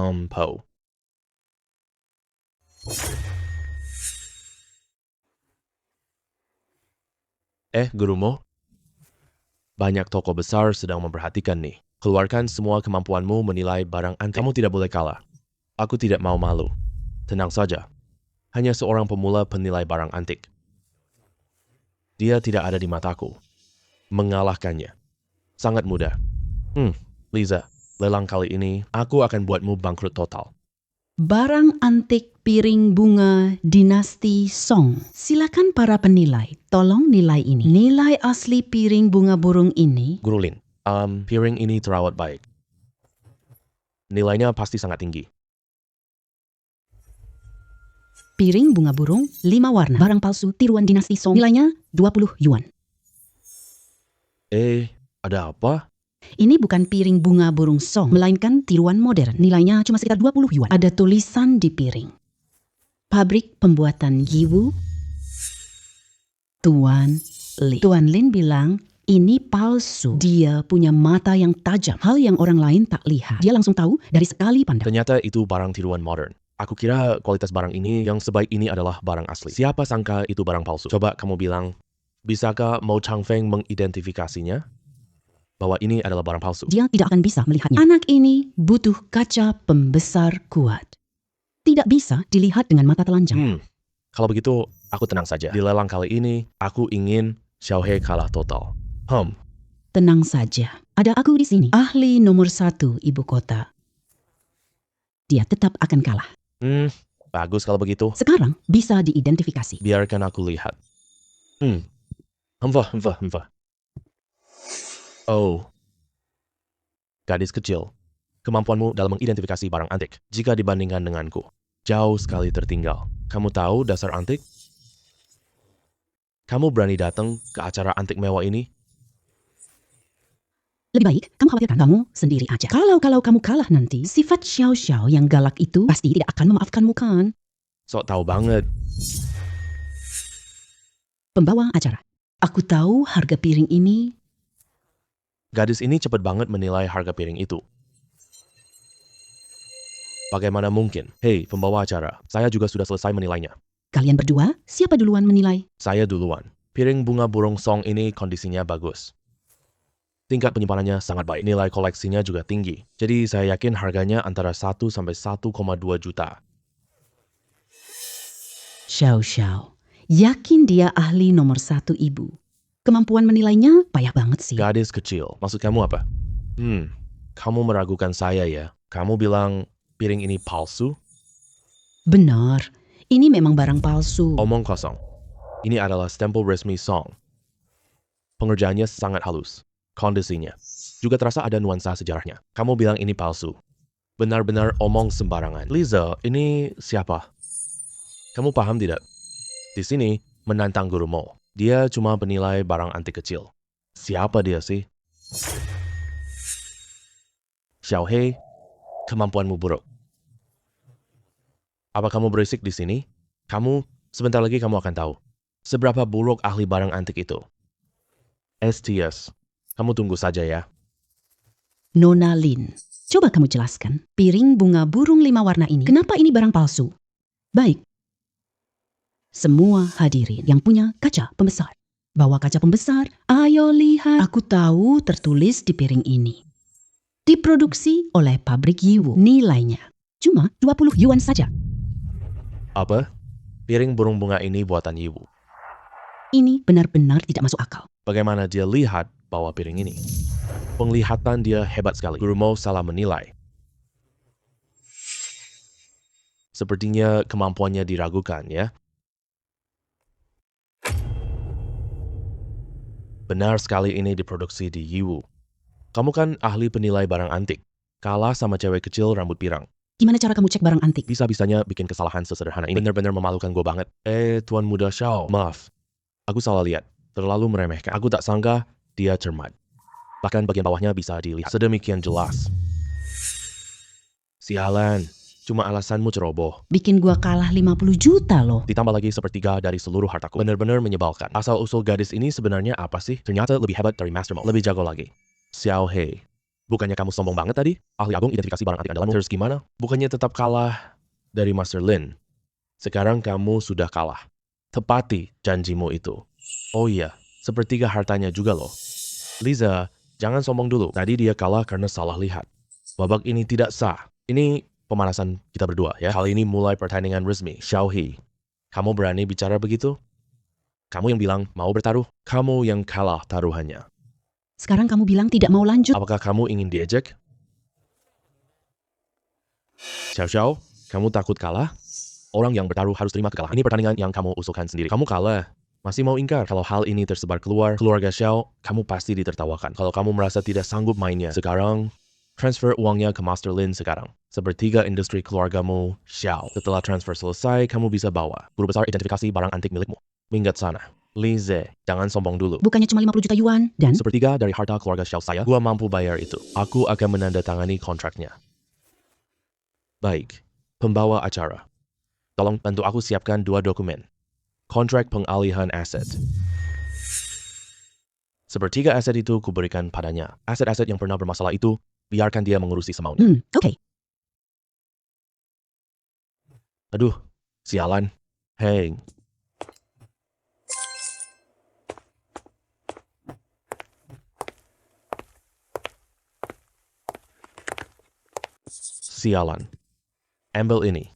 Gurumo, banyak toko besar sedang memperhatikan nih. Keluarkan semua kemampuanmu menilai barang antik. Kamu tidak boleh kalah. Aku tidak mau malu. Tenang saja. Hanya seorang pemula penilai barang antik. Dia tidak ada di mataku. Mengalahkannya. Sangat mudah. Liza, lelang kali ini aku akan buatmu bangkrut total. Barang antik piring bunga dinasti Song. Silakan para penilai, tolong nilai ini. Nilai asli piring bunga burung ini Guru Lin, piring ini terawat baik. Nilainya pasti sangat tinggi. piring bunga burung 5 warna. Barang palsu tiruan dinasti Song. Nilainya 20 yuan. Ada apa? Ini bukan piring bunga burung Song, melainkan tiruan modern. Nilainya cuma sekitar 20 yuan. Ada tulisan di piring. Pabrik pembuatan Yiwu, Tuan Lin. Tuan Lin bilang, ini palsu. Dia punya mata yang tajam, hal yang orang lain tak lihat. Dia langsung tahu dari sekali pandang. Ternyata itu barang tiruan modern. Aku kira kualitas barang ini yang sebaik ini adalah barang asli. Siapa sangka itu barang palsu? Coba kamu bilang, bisakah Mo Changfeng mengidentifikasinya? Bahwa ini adalah barang palsu. Dia tidak akan bisa melihatnya. Anak ini butuh kaca pembesar kuat. Tidak bisa dilihat dengan mata telanjang. Kalau begitu, aku tenang saja. Di lelang kali ini, aku ingin Xiaohe kalah total. Tenang saja. Ada aku di sini. Ahli nomor 1 ibu kota. Dia tetap akan kalah. Bagus kalau begitu. Sekarang bisa diidentifikasi. Biarkan aku lihat. Hemfa. Oh. Gadis kecil. Kemampuanmu dalam mengidentifikasi barang antik, jika dibandingkan denganku, jauh sekali tertinggal. Kamu tahu dasar antik? Kamu berani datang ke acara antik mewah ini? Lebih baik kamu khawatirkan kamu sendiri aja. Kalau kamu kalah nanti, sifat Xiao Xiao yang galak itu pasti tidak akan memaafkanmu kan? Sok tahu banget. Pembawa acara. Aku tahu harga piring ini. Gadis ini cepat banget menilai harga piring itu. Bagaimana mungkin? Hei, pembawa acara, saya juga sudah selesai menilainya. Kalian berdua, siapa duluan menilai? Saya duluan. Piring bunga burung Song ini kondisinya bagus. Tingkat penyimpanannya sangat baik. Nilai koleksinya juga tinggi. Jadi saya yakin harganya antara 1 sampai 1,2 juta. Xiao Xiao. Yakin dia ahli nomor 1 ibu. Kemampuan menilainya payah banget sih. Gadis kecil, maksud kamu apa? Kamu meragukan saya ya? Kamu bilang piring ini palsu? Benar, ini memang barang palsu. Omong kosong. Ini adalah stempel resmi Song. Pengerjaannya sangat halus. Kondisinya juga terasa ada nuansa sejarahnya. Kamu bilang ini palsu. Benar-benar omong sembarangan. Liza, ini siapa? Kamu paham tidak? Di sini menantang Guru Mo. Dia cuma penilai barang antik kecil. Siapa dia sih? Xiaohe, kemampuanmu buruk. Apa kamu berisik di sini? Sebentar lagi kamu akan tahu. Seberapa buruk ahli barang antik itu. STS, kamu tunggu saja ya. Nona Lin, coba kamu jelaskan. Piring bunga burung 5 warna ini, kenapa ini barang palsu? Baik. Semua hadirin yang punya kaca pembesar. Bawa kaca pembesar, ayo lihat. Aku tahu tertulis di piring ini. Diproduksi oleh pabrik Yiwu. Nilainya cuma 20 yuan saja. Apa? Piring burung bunga ini buatan Yiwu. Ini benar-benar tidak masuk akal. Bagaimana dia lihat bawa piring ini? Penglihatan dia hebat sekali. Guru Mo salah menilai. Sepertinya kemampuannya diragukan ya. Benar sekali ini diproduksi di Yiwu. Kamu kan ahli penilai barang antik. Kalah sama cewek kecil rambut pirang. Gimana cara kamu cek barang antik? Bisa-bisanya bikin kesalahan sesederhana ini. Benar-benar memalukan gue banget. Tuan muda Xiao, maaf. Aku salah lihat. Terlalu meremehkan. Aku tak sangka dia cermat. Bahkan bagian bawahnya bisa dilihat sedemikian jelas. Sialan, cuma alasanmu ceroboh. Bikin gua kalah 50 juta loh. Ditambah lagi sepertiga dari seluruh hartaku. Benar-benar menyebalkan. Asal-usul gadis ini sebenarnya apa sih? Ternyata lebih hebat dari Master Mo. Lebih jago lagi. Xiao He, bukannya kamu sombong banget tadi? Ahli agung identifikasi barang antik andalanmu. Terus gimana? Bukannya tetap kalah dari Master Lin. Sekarang kamu sudah kalah. Tepati janjimu itu. Oh iya, sepertiga hartanya juga loh. Liza, jangan sombong dulu. Tadi dia kalah karena salah lihat. Babak ini tidak sah. Ini pemanasan kita berdua ya. Kali ini mulai pertandingan resmi. Xiaohe, kamu berani bicara begitu? Kamu yang bilang mau bertaruh. Kamu yang kalah taruhannya. Sekarang kamu bilang tidak mau lanjut. Apakah kamu ingin diejek? Xiao Xiao, kamu takut kalah? Orang yang bertaruh harus terima kekalahan. Ini pertandingan yang kamu usulkan sendiri. Kamu kalah. Masih mau ingkar? Kalau hal ini tersebar keluar, keluarga Xiao, kamu pasti ditertawakan. Kalau kamu merasa tidak sanggup mainnya, sekarang, transfer uangnya ke Master Lin sekarang. Sepertiga industri keluargamu, Xiao. Setelah transfer selesai, kamu bisa bawa guru besar identifikasi barang antik milikmu. Minggat sana. Lize, jangan sombong dulu. Bukannya cuma 50 juta yuan dan Sepertiga dari harta keluarga Xiao saya, gua mampu bayar itu. Aku akan menandatangani kontraknya. Baik, pembawa acara. Tolong bantu aku siapkan 2 dokumen. Kontrak pengalihan aset. Sepertiga aset itu kuberikan padanya. Aset-aset yang pernah bermasalah itu, biarkan dia mengurusi semaunya. Oke. Aduh, sialan. Hei. Sialan. Ambil ini.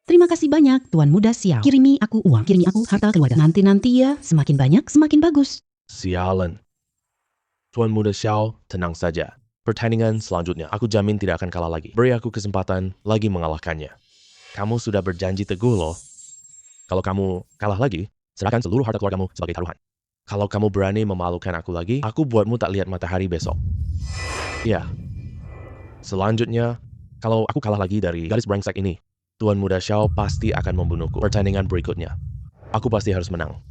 Terima kasih banyak, Tuan Muda Xiao. Kirimi aku uang, kirimi aku harta keluarga. Nanti-nanti ya, semakin banyak, semakin bagus. Sialan. Tuan Muda Xiao, tenang saja. Pertandingan selanjutnya, aku jamin tidak akan kalah lagi. Beri aku kesempatan lagi mengalahkannya. Kamu sudah berjanji teguh loh. Kalau kamu kalah lagi, serahkan seluruh harta keluargamu sebagai taruhan. Kalau kamu berani memalukan aku lagi, aku buatmu tak lihat matahari besok. Ya. Selanjutnya, kalau aku kalah lagi dari gadis brengsek ini, Tuan Muda Xiao pasti akan membunuhku. Pertandingan berikutnya, aku pasti harus menang.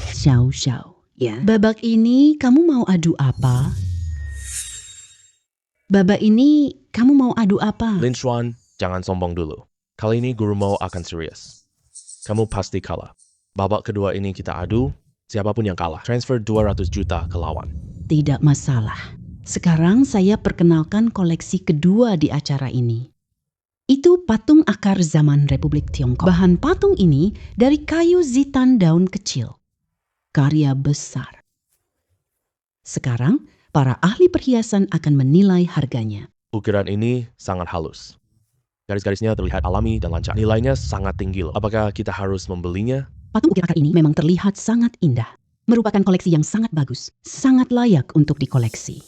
Xiao Xiao. Ya. Babak ini kamu mau adu apa? Babak ini kamu mau adu apa? Lin Xuan, jangan sombong dulu. Kali ini gurumu akan serius. Kamu pasti kalah. Babak kedua ini kita adu, siapapun yang kalah, transfer 200 juta ke lawan. Tidak masalah. Sekarang saya perkenalkan koleksi kedua di acara ini. Itu patung akar zaman Republik Tiongkok. Bahan patung ini dari kayu zitan daun kecil. Karya besar. Sekarang, para ahli perhiasan akan menilai harganya. Ukiran ini sangat halus. Garis-garisnya terlihat alami dan lancar. Nilainya sangat tinggi loh. Apakah kita harus membelinya? Patung ukir akar ini memang terlihat sangat indah. Merupakan koleksi yang sangat bagus. Sangat layak untuk dikoleksi.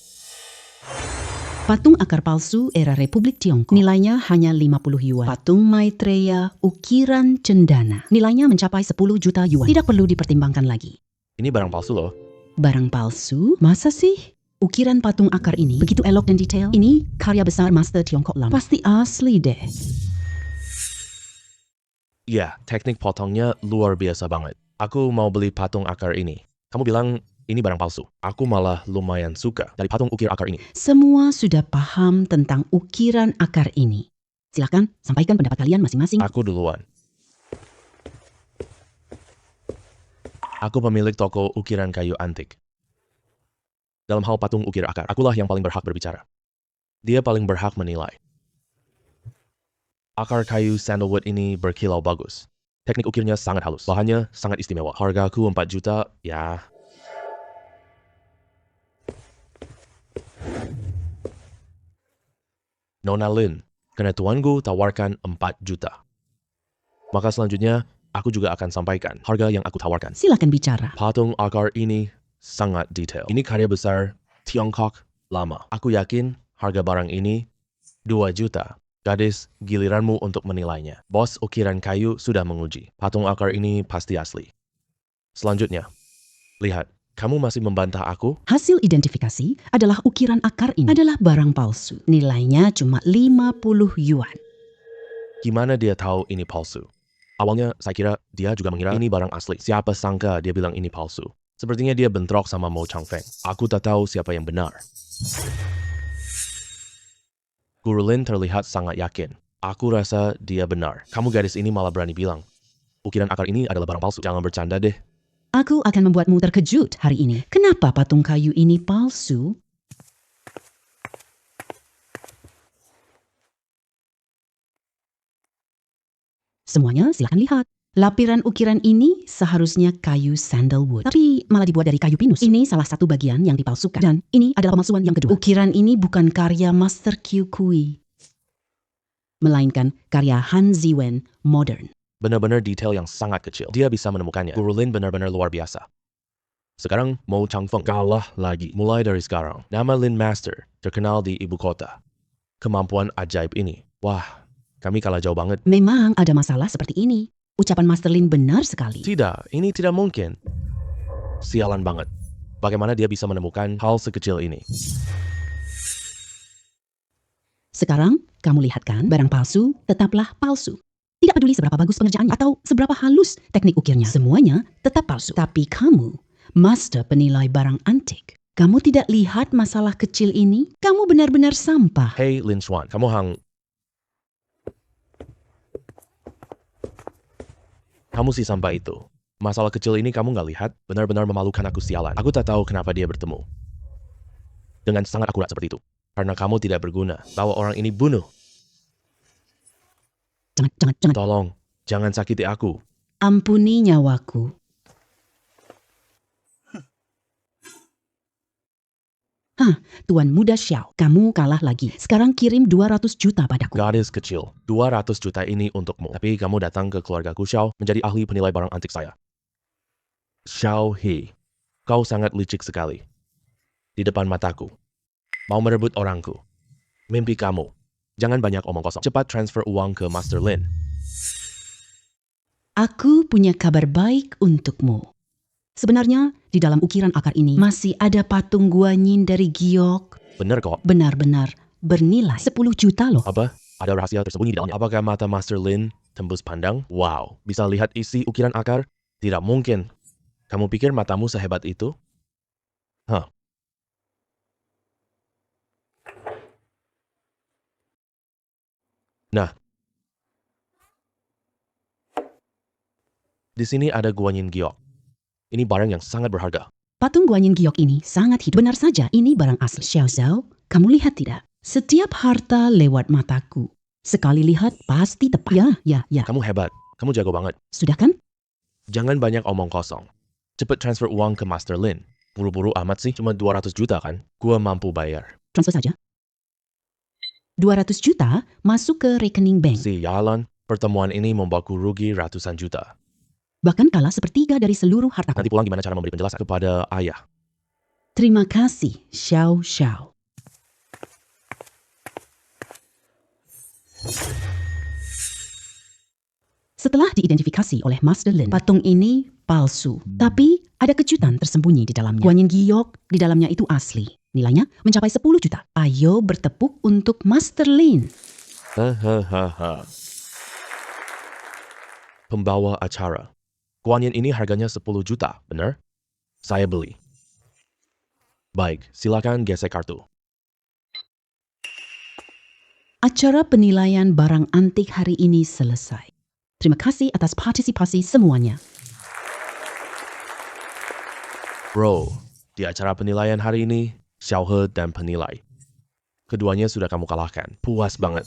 Patung akar palsu era Republik Tiongkok. Nilainya hanya 50 yuan. Patung Maitreya ukiran cendana. Nilainya mencapai 10 juta yuan. Tidak perlu dipertimbangkan lagi. Ini barang palsu loh. Barang palsu? Masa sih? Ukiran patung akar ini begitu elok dan detail. Ini karya besar Master Tiongkok lama. Pasti asli deh. Ya, teknik potongnya luar biasa banget. Aku mau beli patung akar ini. Kamu bilang ini barang palsu. Aku malah lumayan suka dari patung ukir akar ini. Semua sudah paham tentang ukiran akar ini. Silakan sampaikan pendapat kalian masing-masing. Aku duluan. Aku pemilik toko ukiran kayu antik. Dalam hal patung ukir akar, akulah yang paling berhak berbicara. Dia paling berhak menilai. Akar kayu sandalwood ini berkilau bagus. Teknik ukirnya sangat halus. Bahannya sangat istimewa. Hargaku 4 juta, ya. Nona Lin, karena tuanku tawarkan 4 juta. Maka selanjutnya, aku juga akan sampaikan harga yang aku tawarkan. Silakan bicara. Patung akar ini sangat detail. Ini karya besar Tiongkok lama. Aku yakin harga barang ini 2 juta. Gadis, giliranmu untuk menilainya. Bos ukiran kayu sudah menguji. Patung akar ini pasti asli. Selanjutnya, lihat. Kamu masih membantah aku? Hasil identifikasi adalah ukiran akar ini adalah barang palsu. Nilainya cuma 50 yuan. Gimana dia tahu ini palsu? Awalnya saya kira dia juga mengira ini barang asli. Siapa sangka dia bilang ini palsu. Sepertinya dia bentrok sama Mo Changfeng. Aku tak tahu siapa yang benar. Guru Lin terlihat sangat yakin. Aku rasa dia benar. Kamu gadis ini malah berani bilang, ukiran akar ini adalah barang palsu. Jangan bercanda deh. Aku akan membuatmu terkejut hari ini. Kenapa patung kayu ini palsu? Semuanya silakan lihat. Lapiran ukiran ini seharusnya kayu sandalwood, tapi malah dibuat dari kayu pinus. Ini salah satu bagian yang dipalsukan. Dan ini adalah pemalsuan yang kedua. Ukiran ini bukan karya Master Q Kui, melainkan karya Han Ziwen modern. Benar-benar detail yang sangat kecil. Dia bisa menemukannya. Guru Lin benar-benar luar biasa. Sekarang Mo Changfeng kalah lagi. Mulai dari sekarang. Nama Lin Master terkenal di ibu kota. Kemampuan ajaib ini. Wah, kami kalah jauh banget. Memang ada masalah seperti ini. Ucapan Master Lin benar sekali. Tidak, ini tidak mungkin. Sialan banget. Bagaimana dia bisa menemukan hal sekecil ini? Sekarang, kamu lihat kan, barang palsu tetaplah palsu. Tidak peduli seberapa bagus pengerjaannya atau seberapa halus teknik ukirnya. Semuanya tetap palsu. Tapi kamu, Master penilai barang antik. Kamu tidak lihat masalah kecil ini? Kamu benar-benar sampah. Hey Lin Xuan, kamu si sampah itu. Masalah kecil ini kamu nggak lihat? Benar-benar memalukan aku sialan. Aku tak tahu kenapa dia bertemu. Dengan sangat akurat seperti itu. Karena kamu tidak berguna. Bawa orang ini bunuh. Jangan. Tolong, jangan sakiti aku. Ampuni nyawaku. Tuan Muda Xiao, kamu kalah lagi. Sekarang kirim 200 juta padaku. Gadis kecil, 200 juta ini untukmu. Tapi kamu datang ke keluargaku Xiao menjadi ahli penilai barang antik saya. Xiao He, kau sangat licik sekali. Di depan mataku. Mau merebut orangku. Mimpi kamu. Jangan banyak omong kosong. Cepat transfer uang ke Master Lin. Aku punya kabar baik untukmu. Sebenarnya, di dalam ukiran akar ini masih ada patung guanyin dari giok. Benar kok. Benar-benar bernilai 10 juta loh. Apa? Ada rahasia tersembunyi di dalamnya. Apakah mata Master Lin tembus pandang? Wow, bisa lihat isi ukiran akar? Tidak mungkin. Kamu pikir matamu sehebat itu? Nah. Di sini ada guanyin giok. Ini barang yang sangat berharga. Patung guanyin giok ini sangat hidup. Benar saja, ini barang asli. Xiao Zhao, kamu lihat tidak? Setiap harta lewat mataku. Sekali lihat, pasti tepat. Ya. Kamu hebat. Kamu jago banget. Sudah kan? Jangan banyak omong kosong. Cepet transfer uang ke Master Lin. Buru-buru amat sih, cuma 200 juta kan? Gua mampu bayar. Transfer saja. 200 juta masuk ke rekening bank. Sialan, pertemuan ini membawaku rugi ratusan juta. Bahkan kalah sepertiga dari seluruh hartaku. Nanti pulang gimana cara memberi penjelasan kepada ayah? Terima kasih, Xiao Xiao. Setelah diidentifikasi oleh Master Lin, patung ini palsu. Tapi ada kejutan tersembunyi di dalamnya. Guanyin giok di dalamnya itu asli. Nilainya mencapai 10 juta. Ayo bertepuk untuk Master Lin. Hahaha. Pembawa acara. Guanyin ini harganya 10 juta, benar? Saya beli. Baik, silakan gesek kartu. Acara penilaian barang antik hari ini selesai. Terima kasih atas partisipasi semuanya. Bro, di acara penilaian hari ini, Xiao He dan penilai. Keduanya sudah kamu kalahkan. Puas banget.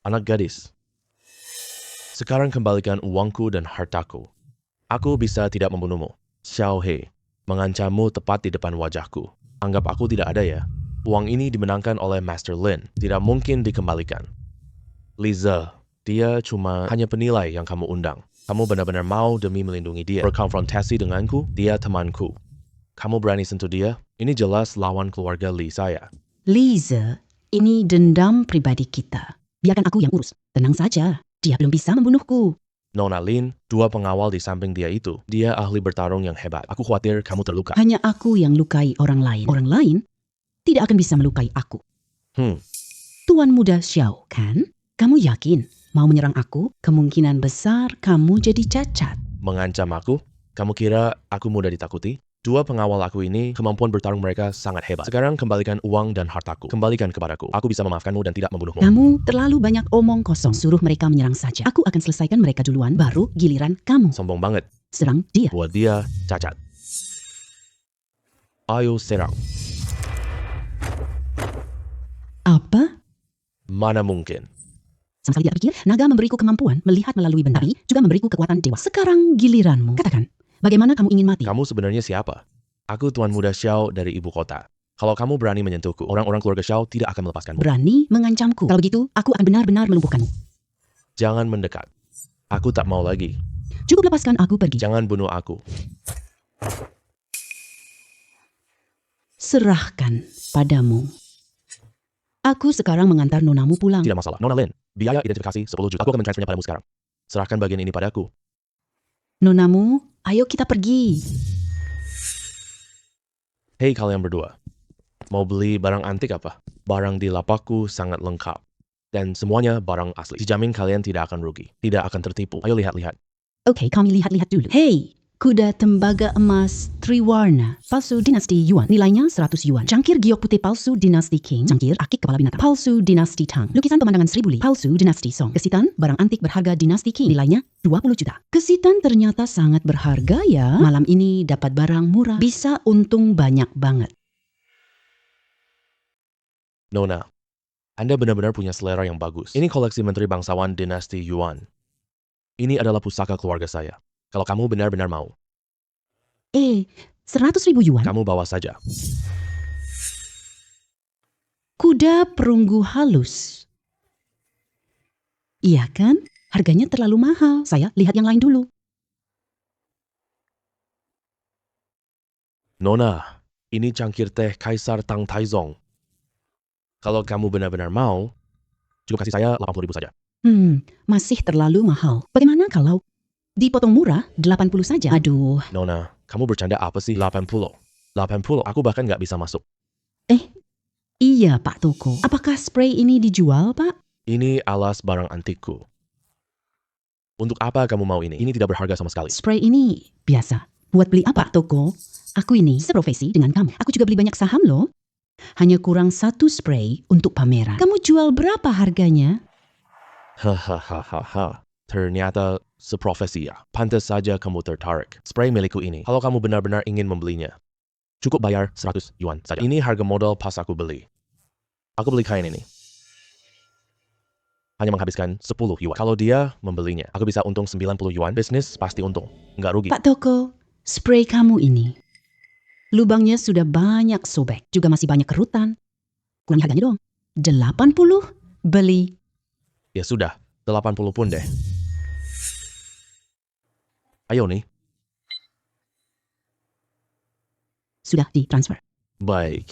Anak gadis. Sekarang kembalikan uangku dan hartaku. Aku bisa tidak membunuhmu. Xiao He, mengancammu tepat di depan wajahku. Anggap aku tidak ada ya. Uang ini dimenangkan oleh Master Lin. Tidak mungkin dikembalikan. Liza, dia cuma hanya penilai yang kamu undang. Kamu benar-benar mau demi melindungi dia. Berkonfrontasi denganku, dia temanku. Kamu berani sentuh dia? Ini jelas lawan keluarga Li saya. Liza, ini dendam pribadi kita. Biarkan aku yang urus. Tenang saja, dia belum bisa membunuhku. Nona Lin, 2 pengawal di samping dia itu. Dia ahli bertarung yang hebat. Aku khawatir kamu terluka. Hanya aku yang lukai orang lain. Orang lain tidak akan bisa melukai aku. Tuan Muda Xiao, kan? Kamu yakin mau menyerang aku? Kemungkinan besar kamu jadi cacat. Mengancam aku? Kamu kira aku mudah ditakuti? 2 pengawal aku ini, kemampuan bertarung mereka sangat hebat. Sekarang kembalikan uang dan hartaku. Kembalikan kepadaku. Aku bisa memaafkanmu dan tidak membunuhmu. Kamu terlalu banyak omong kosong. Suruh mereka menyerang saja. Aku akan selesaikan mereka duluan, baru giliran kamu. Sombong banget. Serang dia. Buat dia, cacat. Ayo serang. Apa? Mana mungkin. Sama sekali tidak pikir, naga memberiku kemampuan melihat melalui benda, tapi juga memberiku kekuatan dewa. Sekarang giliranmu. Katakan, bagaimana kamu ingin mati? Kamu sebenarnya siapa? Aku Tuan Muda Xiao dari ibu kota. Kalau kamu berani menyentuhku, orang-orang keluarga Xiao tidak akan melepaskanmu. Berani mengancamku. Kalau begitu, aku akan benar-benar melumpuhkanmu. Jangan mendekat. Aku tak mau lagi. Cukup lepaskan aku pergi. Jangan bunuh aku. Serahkan padamu. Aku sekarang mengantar nonamu pulang. Tidak masalah. Nona Lin, biaya identifikasi 10 juta. Aku akan mentransfernya padamu sekarang. Serahkan bagian ini padaku. Nonamu, ayo kita pergi. Hei kalian berdua. Mau beli barang antik apa? Barang di lapakku sangat lengkap. Dan semuanya barang asli. Dijamin kalian tidak akan rugi. Tidak akan tertipu. Ayo lihat-lihat. Oke, kami lihat-lihat dulu. Hei, kuda tembaga emas Triwarna, palsu dinasti Yuan. Nilainya 100 Yuan. Cangkir giok putih palsu dinasti Qing. Cangkir akik kepala binatang palsu dinasti Tang. Lukisan pemandangan 1000 li palsu dinasti Song. Kesitan barang antik berharga dinasti Qing. Nilainya 20 juta. Kesitan ternyata sangat berharga ya. Malam ini dapat barang murah. Bisa untung banyak banget. Nona, Anda benar-benar punya selera yang bagus. Ini koleksi menteri bangsawan dinasti Yuan. Ini adalah pusaka keluarga saya. Kalau kamu benar-benar mau, 100.000 Yuan. kamu bawa saja. Kuda perunggu halus. Iya kan? Harganya terlalu mahal. Saya lihat yang lain dulu. Nona, ini cangkir teh Kaisar Tang Taizong. Kalau kamu benar-benar mau, cukup kasih saya 80.000 saja. Masih terlalu mahal. Bagaimana kalau dipotong murah 80 saja? Aduh. Nona, kamu bercanda apa sih? 80. Aku bahkan nggak bisa masuk. Iya Pak Toko. Apakah spray ini dijual Pak? Ini alas barang antikku. Untuk apa kamu mau ini? Ini tidak berharga sama sekali. Spray ini biasa. Buat beli apa Toko? Aku ini seprofesi dengan kamu. Aku juga beli banyak saham loh. Hanya kurang 1 spray untuk pameran. Kamu jual berapa harganya? Hahaha. Ternyata seprofesi ya. Pantas saja kamu tertarik. Spray milikku ini. Kalau kamu benar-benar ingin membelinya, cukup bayar 100 yuan saja. Ini harga modal pas aku beli. Aku beli kain ini. Hanya menghabiskan 10 yuan. Kalau dia membelinya, aku bisa untung 90 yuan. Bisnis pasti untung. Nggak rugi. Pak Toko, spray kamu ini. Lubangnya sudah banyak sobek. Juga masih banyak kerutan. Kurangi harganya dong. 80 beli. Ya sudah, 80 pun deh. Ayo nih. Sudah ditransfer. Baik.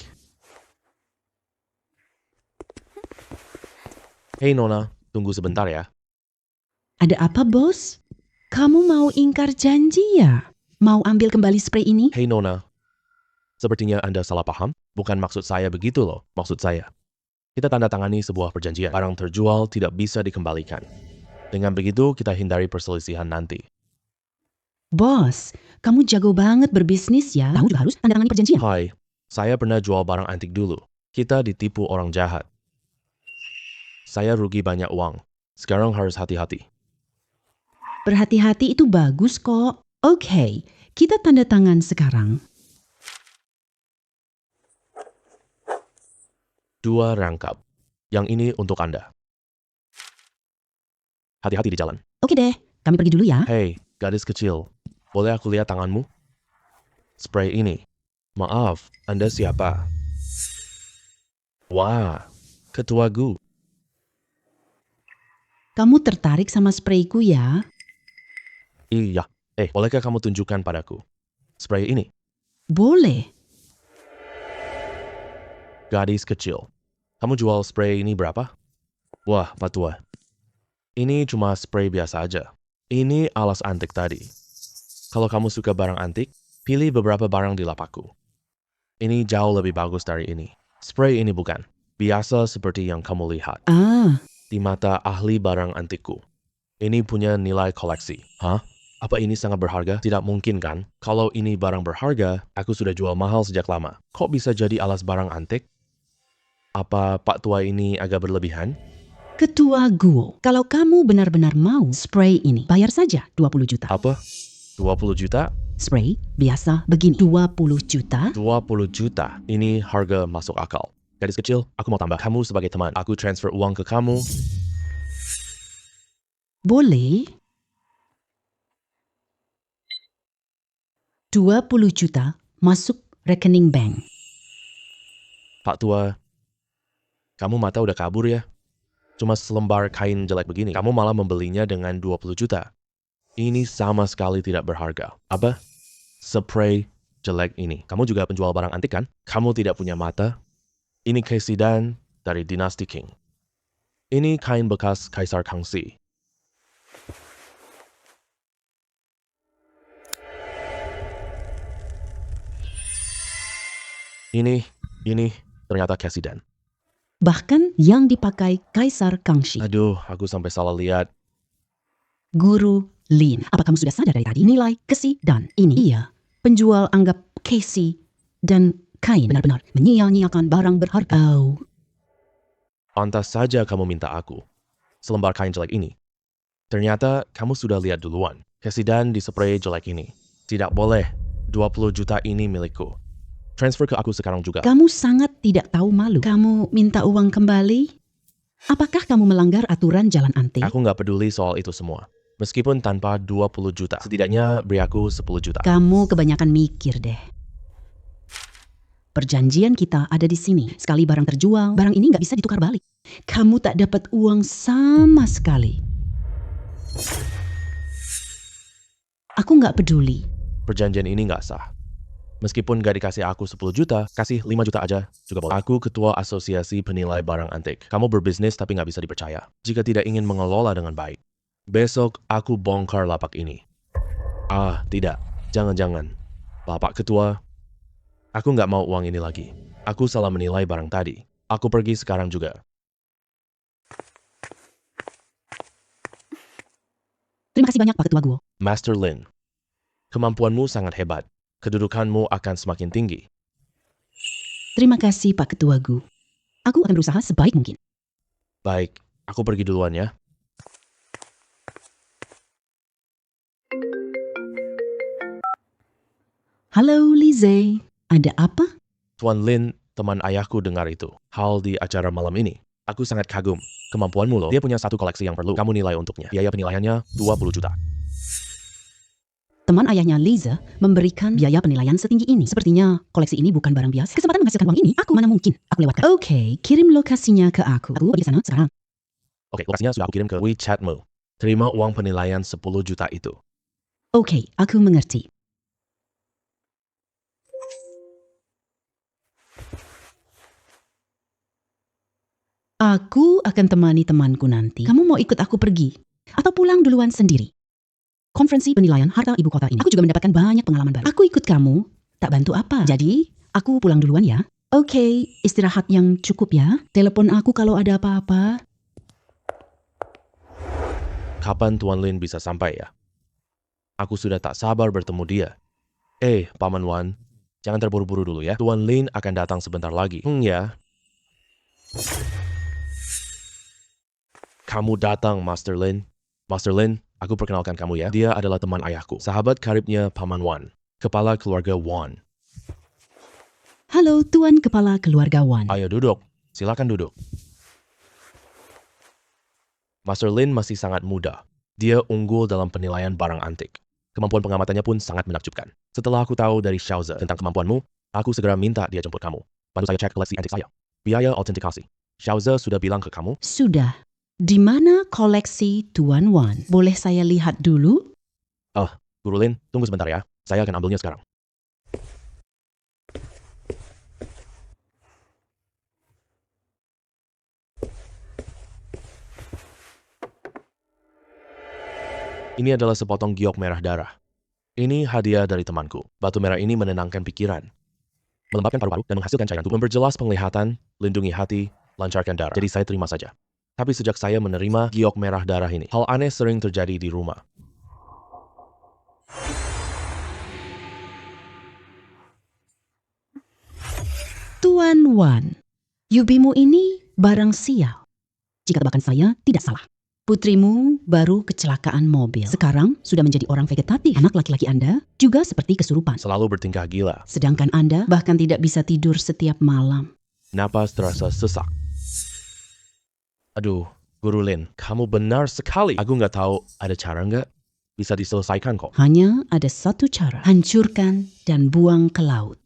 Hei Nona, tunggu sebentar ya. Ada apa bos? Kamu mau ingkar janji ya? Mau ambil kembali spray ini? Hei Nona, sepertinya Anda salah paham. Bukan maksud saya begitu loh. Maksud saya, kita tanda tangani sebuah perjanjian. Barang terjual tidak bisa dikembalikan. Dengan begitu, kita hindari perselisihan nanti. Bos, kamu jago banget berbisnis ya. Tahu juga harus tanda tangani perjanjian. Hai, saya pernah jual barang antik dulu. Kita ditipu orang jahat. Saya rugi banyak uang. Sekarang harus hati-hati. Berhati-hati itu bagus kok. Oke, kita tanda tangan sekarang. 2 rangkap. Yang ini untuk Anda. Hati-hati di jalan. Oke deh, kami pergi dulu ya. Hei, gadis kecil. Boleh aku lihat tanganmu? Spray ini. Maaf, Anda siapa? Wah, Ketua Gu. Kamu tertarik sama sprayku ya? Iya. Bolehkah kamu tunjukkan padaku? Spray ini. Boleh. Gadis kecil. Kamu jual spray ini berapa? Wah, Pak Tua. Ini cuma spray biasa aja. Ini alas antik tadi. Kalau kamu suka barang antik, pilih beberapa barang di lapakku. Ini jauh lebih bagus dari ini. Spray ini bukan. Biasa seperti yang kamu lihat. Di mata ahli barang antikku. Ini punya nilai koleksi. Hah? Apa ini sangat berharga? Tidak mungkin kan? Kalau ini barang berharga, aku sudah jual mahal sejak lama. Kok bisa jadi alas barang antik? Apa Pak Tua ini agak berlebihan? Ketua Guo, kalau kamu benar-benar mau spray ini, bayar saja 20 juta. Apa? 20 juta? Spray biasa begini, 20 juta. 20 juta. Ini harga masuk akal. Gadis kecil, aku mau tambah. Kamu sebagai teman, aku transfer uang ke kamu. Boleh. 20 juta masuk rekening bank. Pak Tua, kamu mata udah kabur ya? Cuma selembar kain jelek begini, kamu malah membelinya dengan 20 juta. Ini sama sekali tidak berharga. Apa? Spray jelek ini. Kamu juga penjual barang antik kan? Kamu tidak punya mata? Ini Casey Dan dari Dynasty King. Ini kain bekas Kaisar Kangxi. Ini ternyata Casey Dan. Bahkan yang dipakai Kaisar Kangxi. Aduh, aku sampai salah lihat. Guru Lin. Apa kamu sudah sadar dari tadi? Nilai Casey Dan ini. Iya, penjual anggap Casey dan kain benar-benar menyia-nyiakan barang berharga. Oh. Pantas saja kamu minta aku selembar kain jelek ini. Ternyata kamu sudah lihat duluan. Casey Dan dispray jelek ini. Tidak boleh. 20 juta ini milikku. Transfer ke aku sekarang juga. Kamu sangat tidak tahu malu. Kamu minta uang kembali? Apakah kamu melanggar aturan jalan antik? Aku nggak peduli soal itu semua. Meskipun tanpa 20 juta. Setidaknya beri aku 10 juta. Kamu kebanyakan mikir deh. Perjanjian kita ada di sini. Sekali barang terjual, barang ini nggak bisa ditukar balik. Kamu tak dapat uang sama sekali. Aku nggak peduli. Perjanjian ini nggak sah. Meskipun nggak dikasih aku 10 juta, kasih 5 juta aja juga boleh. Aku ketua asosiasi penilai barang antik. Kamu berbisnis tapi nggak bisa dipercaya. Jika tidak ingin mengelola dengan baik. Besok aku bongkar lapak ini. Ah, tidak. Jangan-jangan. Bapak Ketua, aku nggak mau uang ini lagi. Aku salah menilai barang tadi. Aku pergi sekarang juga. Terima kasih banyak Pak Ketua Guo. Master Lin, kemampuanmu sangat hebat. Kedudukanmu akan semakin tinggi. Terima kasih Pak Ketua Gu. Aku akan berusaha sebaik mungkin. Baik, aku pergi duluan ya. Halo Lizzie, ada apa? Tuan Lin, teman ayahku dengar itu. Hal di acara malam ini. Aku sangat kagum. Kemampuanmu loh. Dia punya satu koleksi yang perlu kamu nilai untuknya. Biaya penilaiannya 20 juta. Teman ayahnya Liza memberikan biaya penilaian setinggi ini. Sepertinya koleksi ini bukan barang biasa. Kesempatan menghasilkan uang ini, mana mungkin aku lewatkan. Oke, kirim lokasinya ke aku. Aku pergi sana sekarang. Oke, lokasinya sudah aku kirim ke WeChatmu. Terima uang penilaian 10 juta itu. Oke, aku mengerti. Aku akan temani temanku nanti. Kamu mau ikut aku pergi? Atau pulang duluan sendiri? Konferensi penilaian harta ibu kota ini. Aku juga mendapatkan banyak pengalaman baru. Aku ikut kamu, tak bantu apa. Jadi, aku pulang duluan ya. Oke, istirahat yang cukup ya. Telepon aku kalau ada apa-apa. Kapan Tuan Lin bisa sampai ya? Aku sudah tak sabar bertemu dia. Paman Wan, jangan terburu-buru dulu ya. Tuan Lin akan datang sebentar lagi. Ya. Kamu datang, Master Lin. Master Lin, aku perkenalkan kamu ya. Dia adalah teman ayahku, sahabat karibnya Paman Wan, kepala keluarga Wan. Halo, Tuan Kepala Keluarga Wan. Ayo duduk, silakan duduk. Master Lin masih sangat muda. Dia unggul dalam penilaian barang antik. Kemampuan pengamatannya pun sangat menakjubkan. Setelah aku tahu dari Xiaoze tentang kemampuanmu, aku segera minta dia jemput kamu. Bantu saya cek koleksi antik saya. Biaya autentikasi. Xiaoze sudah bilang ke kamu? Sudah. Di mana koleksi Tuan Wan? Boleh saya lihat dulu? Guru Lin, tunggu sebentar ya. Saya akan ambilnya sekarang. Ini adalah sepotong giok merah darah. Ini hadiah dari temanku. Batu merah ini menenangkan pikiran, melembabkan paru-paru, dan menghasilkan cairan tubuh. Memperjelas penglihatan, lindungi hati, lancarkan darah. Jadi saya terima saja. Tapi sejak saya menerima giok merah darah ini, hal aneh sering terjadi di rumah. Tuan Wan, Yubimu ini barang sial. Jika tebakan saya tidak salah. Putrimu baru kecelakaan mobil. Sekarang sudah menjadi orang vegetatif. Anak laki-laki Anda juga seperti kesurupan. Selalu bertingkah gila. Sedangkan Anda bahkan tidak bisa tidur setiap malam. Napas terasa sesak. Aduh, Guru Lin, kamu benar sekali. Aku nggak tahu ada cara nggak? Bisa diselesaikan kok. Hanya ada satu cara, hancurkan dan buang ke laut.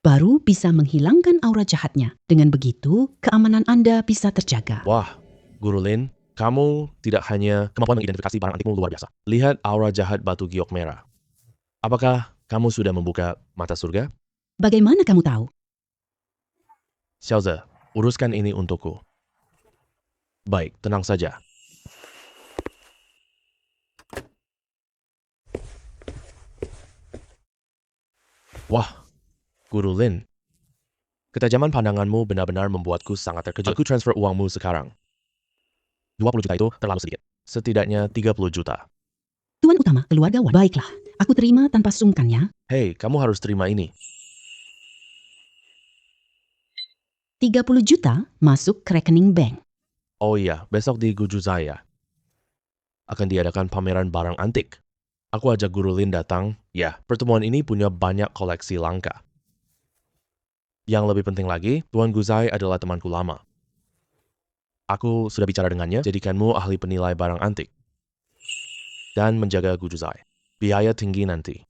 Baru bisa menghilangkan aura jahatnya. Dengan begitu, keamanan Anda bisa terjaga. Wah, Guru Lin, kamu tidak hanya kemampuan mengidentifikasi barang antikmu luar biasa. Lihat aura jahat batu giok merah. Apakah kamu sudah membuka mata surga? Bagaimana kamu tahu? Xiaoze, uruskan ini untukku. Baik, tenang saja. Wah, Guru Lin. Ketajaman pandanganmu benar-benar membuatku sangat terkejut. Aku transfer uangmu sekarang. 20 juta itu terlalu sedikit. Setidaknya 30 juta. Tuan utama, keluargawan. Baiklah, aku terima tanpa sungkan ya. Hei, kamu harus terima ini. 30 juta masuk ke rekening bank. Oh iya, besok di Gujuzaya akan diadakan pameran barang antik. Aku ajak Guru Lin datang. Ya, pertemuan ini punya banyak koleksi langka. Yang lebih penting lagi, Tuan Guzai adalah temanku lama. Aku sudah bicara dengannya, jadikanmu ahli penilai barang antik. Dan menjaga Gujuzai. Biaya tinggi nanti.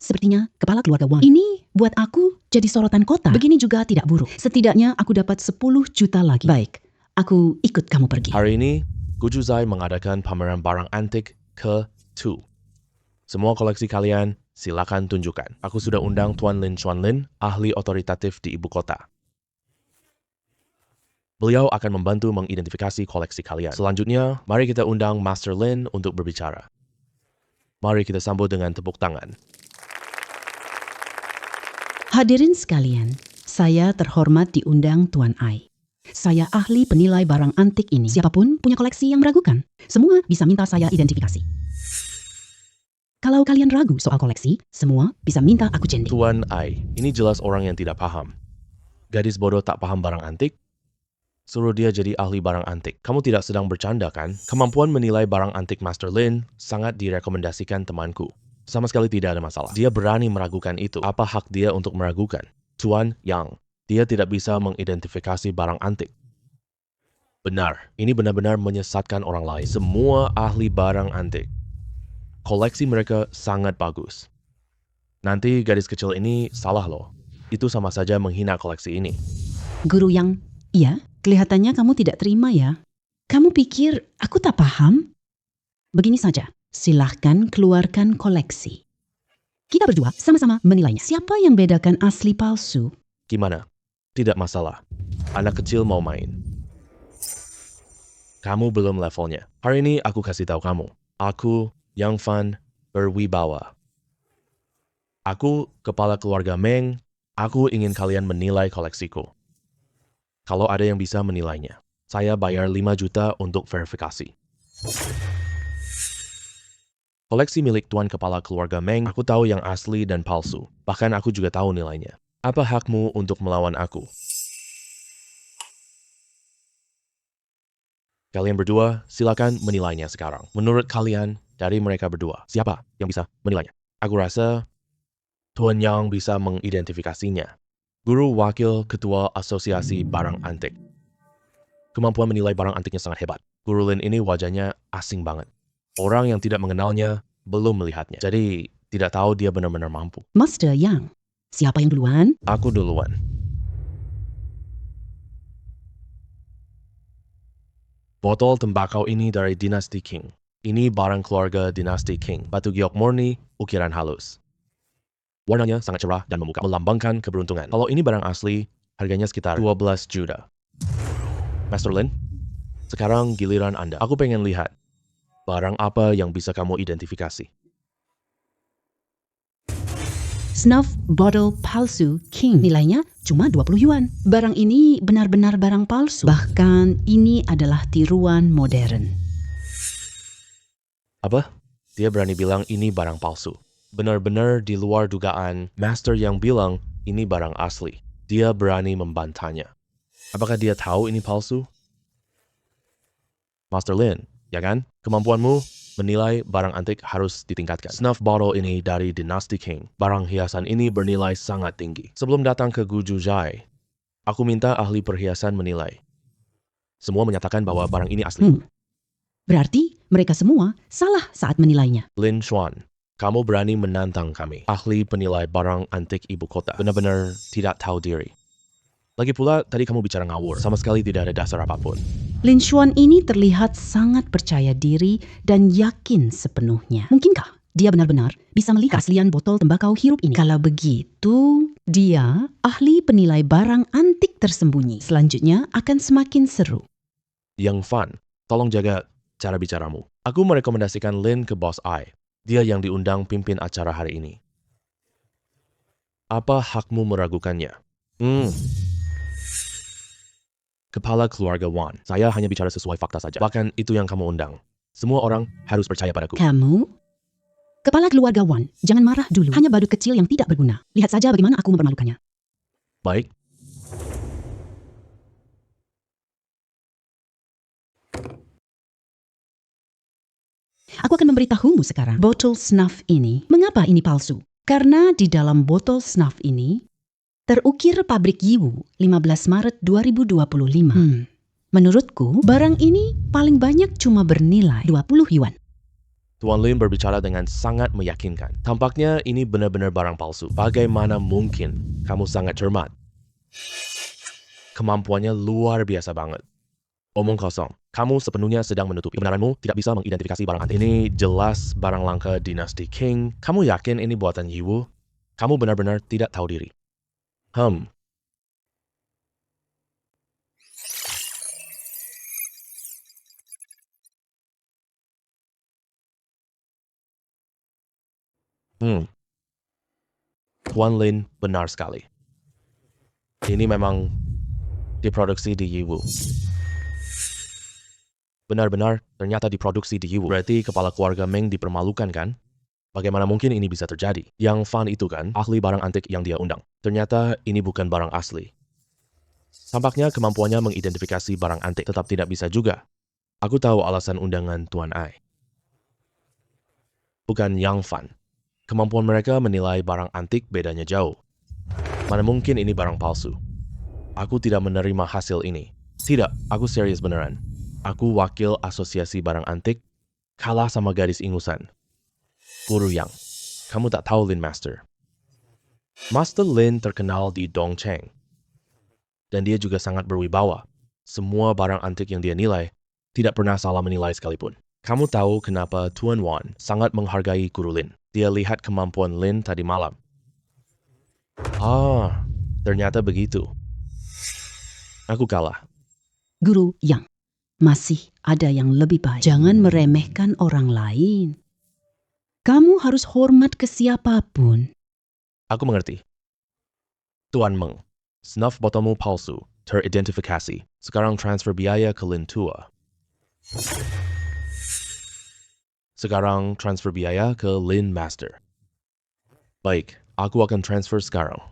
Sepertinya kepala keluarga Wang ini buat aku jadi sorotan kota. Begini juga tidak buruk. Setidaknya aku dapat 10 juta lagi. Baik, aku ikut kamu pergi. Hari ini, Gujuzai mengadakan pameran barang antik ke-2. Semua koleksi kalian silakan tunjukkan. Aku sudah undang Tuan Lin Chuanlin, ahli otoritatif di ibu kota. Beliau akan membantu mengidentifikasi koleksi kalian. Selanjutnya, mari kita undang Master Lin untuk berbicara. Mari kita sambut dengan tepuk tangan. Hadirin sekalian, saya terhormat diundang Tuan Ai. Saya ahli penilai barang antik ini. Siapapun punya koleksi yang meragukan, semua bisa minta saya identifikasi. Kalau kalian ragu soal koleksi, semua bisa minta aku jending. Tuan Ai, ini jelas orang yang tidak paham. Gadis bodoh tak paham barang antik? Suruh dia jadi ahli barang antik. Kamu tidak sedang bercanda kan? Kemampuan menilai barang antik Master Lin sangat direkomendasikan temanku. Sama sekali tidak ada masalah. Dia berani meragukan itu. Apa hak dia untuk meragukan? Tuan Yang, dia tidak bisa mengidentifikasi barang antik. Benar, ini benar-benar menyesatkan orang lain. Semua ahli barang antik. Koleksi mereka sangat bagus. Nanti gadis kecil ini salah loh. Itu sama saja menghina koleksi ini. Guru Yang, iya, kelihatannya kamu tidak terima ya. Kamu pikir aku tak paham? Begini saja, silahkan keluarkan koleksi. Kita berdua sama-sama menilainya. Siapa yang bedakan asli palsu? Gimana? Tidak masalah. Anak kecil mau main. Kamu belum levelnya. Hari ini aku kasih tahu kamu. Aku, Yang Fan, berwibawa. Aku, kepala keluarga Meng, aku ingin kalian menilai koleksiku. Kalau ada yang bisa menilainya, saya bayar 5 juta untuk verifikasi. Koleksi milik Tuan Kepala Keluarga Meng, aku tahu yang asli dan palsu. Bahkan aku juga tahu nilainya. Apa hakmu untuk melawan aku? Kalian berdua, silakan menilainya sekarang. Menurut kalian, dari mereka berdua, siapa yang bisa menilainya? Aku rasa Tuan Yang bisa mengidentifikasinya. Guru Wakil Ketua Asosiasi Barang Antik. Kemampuan menilai barang antiknya sangat hebat. Guru Lin ini wajahnya asing banget. Orang yang tidak mengenalnya belum melihatnya. Jadi, tidak tahu dia benar-benar mampu. Master Yang, siapa yang duluan? Aku duluan. Botol tembakau ini dari dinasti Qing. Ini barang keluarga dinasti Qing. Batu giok murni, ukiran halus. Warnanya sangat cerah dan memukau, melambangkan keberuntungan. Kalau ini barang asli, harganya sekitar 12 juta. Master Lin, sekarang giliran Anda. Aku pengen lihat barang apa yang bisa kamu identifikasi. Snuff bottle palsu King. Nilainya cuma 20 yuan. Barang ini benar-benar barang palsu. Bahkan ini adalah tiruan modern. Apa? Dia berani bilang ini barang palsu. Benar-benar di luar dugaan. Master yang bilang ini barang asli. Dia berani membantahnya. Apakah dia tahu ini palsu? Master Lin, ya kan? Kemampuanmu menilai barang antik harus ditingkatkan. Snuff bottle ini dari dinasti Qing. Barang hiasan ini bernilai sangat tinggi. Sebelum datang ke Gujuzai, Aku minta ahli perhiasan menilai. Semua menyatakan bahwa barang ini asli. Berarti mereka semua salah saat menilainya. Lin Xuan, kamu berani menantang kami, ahli penilai barang antik ibu kota. Benar-benar tidak tahu diri. Lagi pula, tadi kamu bicara ngawur. Sama sekali tidak ada dasar apapun. Lin Xuan ini terlihat sangat percaya diri dan yakin sepenuhnya. Mungkinkah dia benar-benar bisa melihat keaslian botol tembakau hirup ini? Kalau begitu, dia ahli penilai barang antik tersembunyi. Selanjutnya akan semakin seru. Yang Fan, tolong jaga cara bicaramu. Aku merekomendasikan Lin ke bos I. Dia yang diundang pimpin acara hari ini. Apa hakmu meragukannya? Kepala keluarga Wan, saya hanya bicara sesuai fakta saja. Bahkan itu yang kamu undang. Semua orang harus percaya padaku. Kamu? Kepala keluarga Wan, jangan marah dulu. Hanya badut kecil yang tidak berguna. Lihat saja bagaimana aku mempermalukannya. Baik. Aku akan memberitahumu sekarang. Botol snuff ini, mengapa ini palsu? Karena di dalam botol snuff ini terukir pabrik Yiwu 15 Maret 2025. Menurutku, barang ini paling banyak cuma bernilai 20 yuan. Tuan Lin berbicara dengan sangat meyakinkan. Tampaknya ini benar-benar barang palsu. Bagaimana mungkin? Kamu sangat cermat. Kemampuannya luar biasa banget. Omong kosong. Kamu sepenuhnya sedang menutupi. Kebenaranmu tidak bisa mengidentifikasi barang antik. Ini jelas barang langka dinasti Qing. Kamu yakin ini buatan Yiwu? Kamu benar-benar tidak tahu diri. Tuan Lin benar sekali. Ini memang diproduksi di Yiwu. Benar-benar ternyata diproduksi di Yiwu. Berarti kepala keluarga Meng dipermalukan kan? Bagaimana mungkin ini bisa terjadi? Yang Fan itu kan ahli barang antik yang dia undang. Ternyata ini bukan barang asli. Tampaknya kemampuannya mengidentifikasi barang antik tetap tidak bisa juga. Aku tahu alasan undangan Tuan Ai. Bukan Yang Fan. Kemampuan mereka menilai barang antik bedanya jauh. Mana mungkin ini barang palsu? Aku tidak menerima hasil ini. Tidak, aku serius beneran. Aku wakil asosiasi barang antik, kalah sama gadis ingusan. Guru Yang, kamu tak tahu Lin Master. Master Lin terkenal di Dongcheng. Dan dia juga sangat berwibawa. Semua barang antik yang dia nilai, tidak pernah salah menilai sekalipun. Kamu tahu kenapa Tuan Wan sangat menghargai Guru Lin. Dia lihat kemampuan Lin tadi malam. Ternyata begitu. Aku kalah. Guru Yang, masih ada yang lebih baik. Jangan meremehkan orang lain. Kamu harus hormat ke siapapun. Aku mengerti. Tuan Meng, snuff botolmu palsu, teridentifikasi. Sekarang transfer biaya ke Lin Tua. Sekarang transfer biaya ke Lin Master. Baik, aku akan transfer sekarang.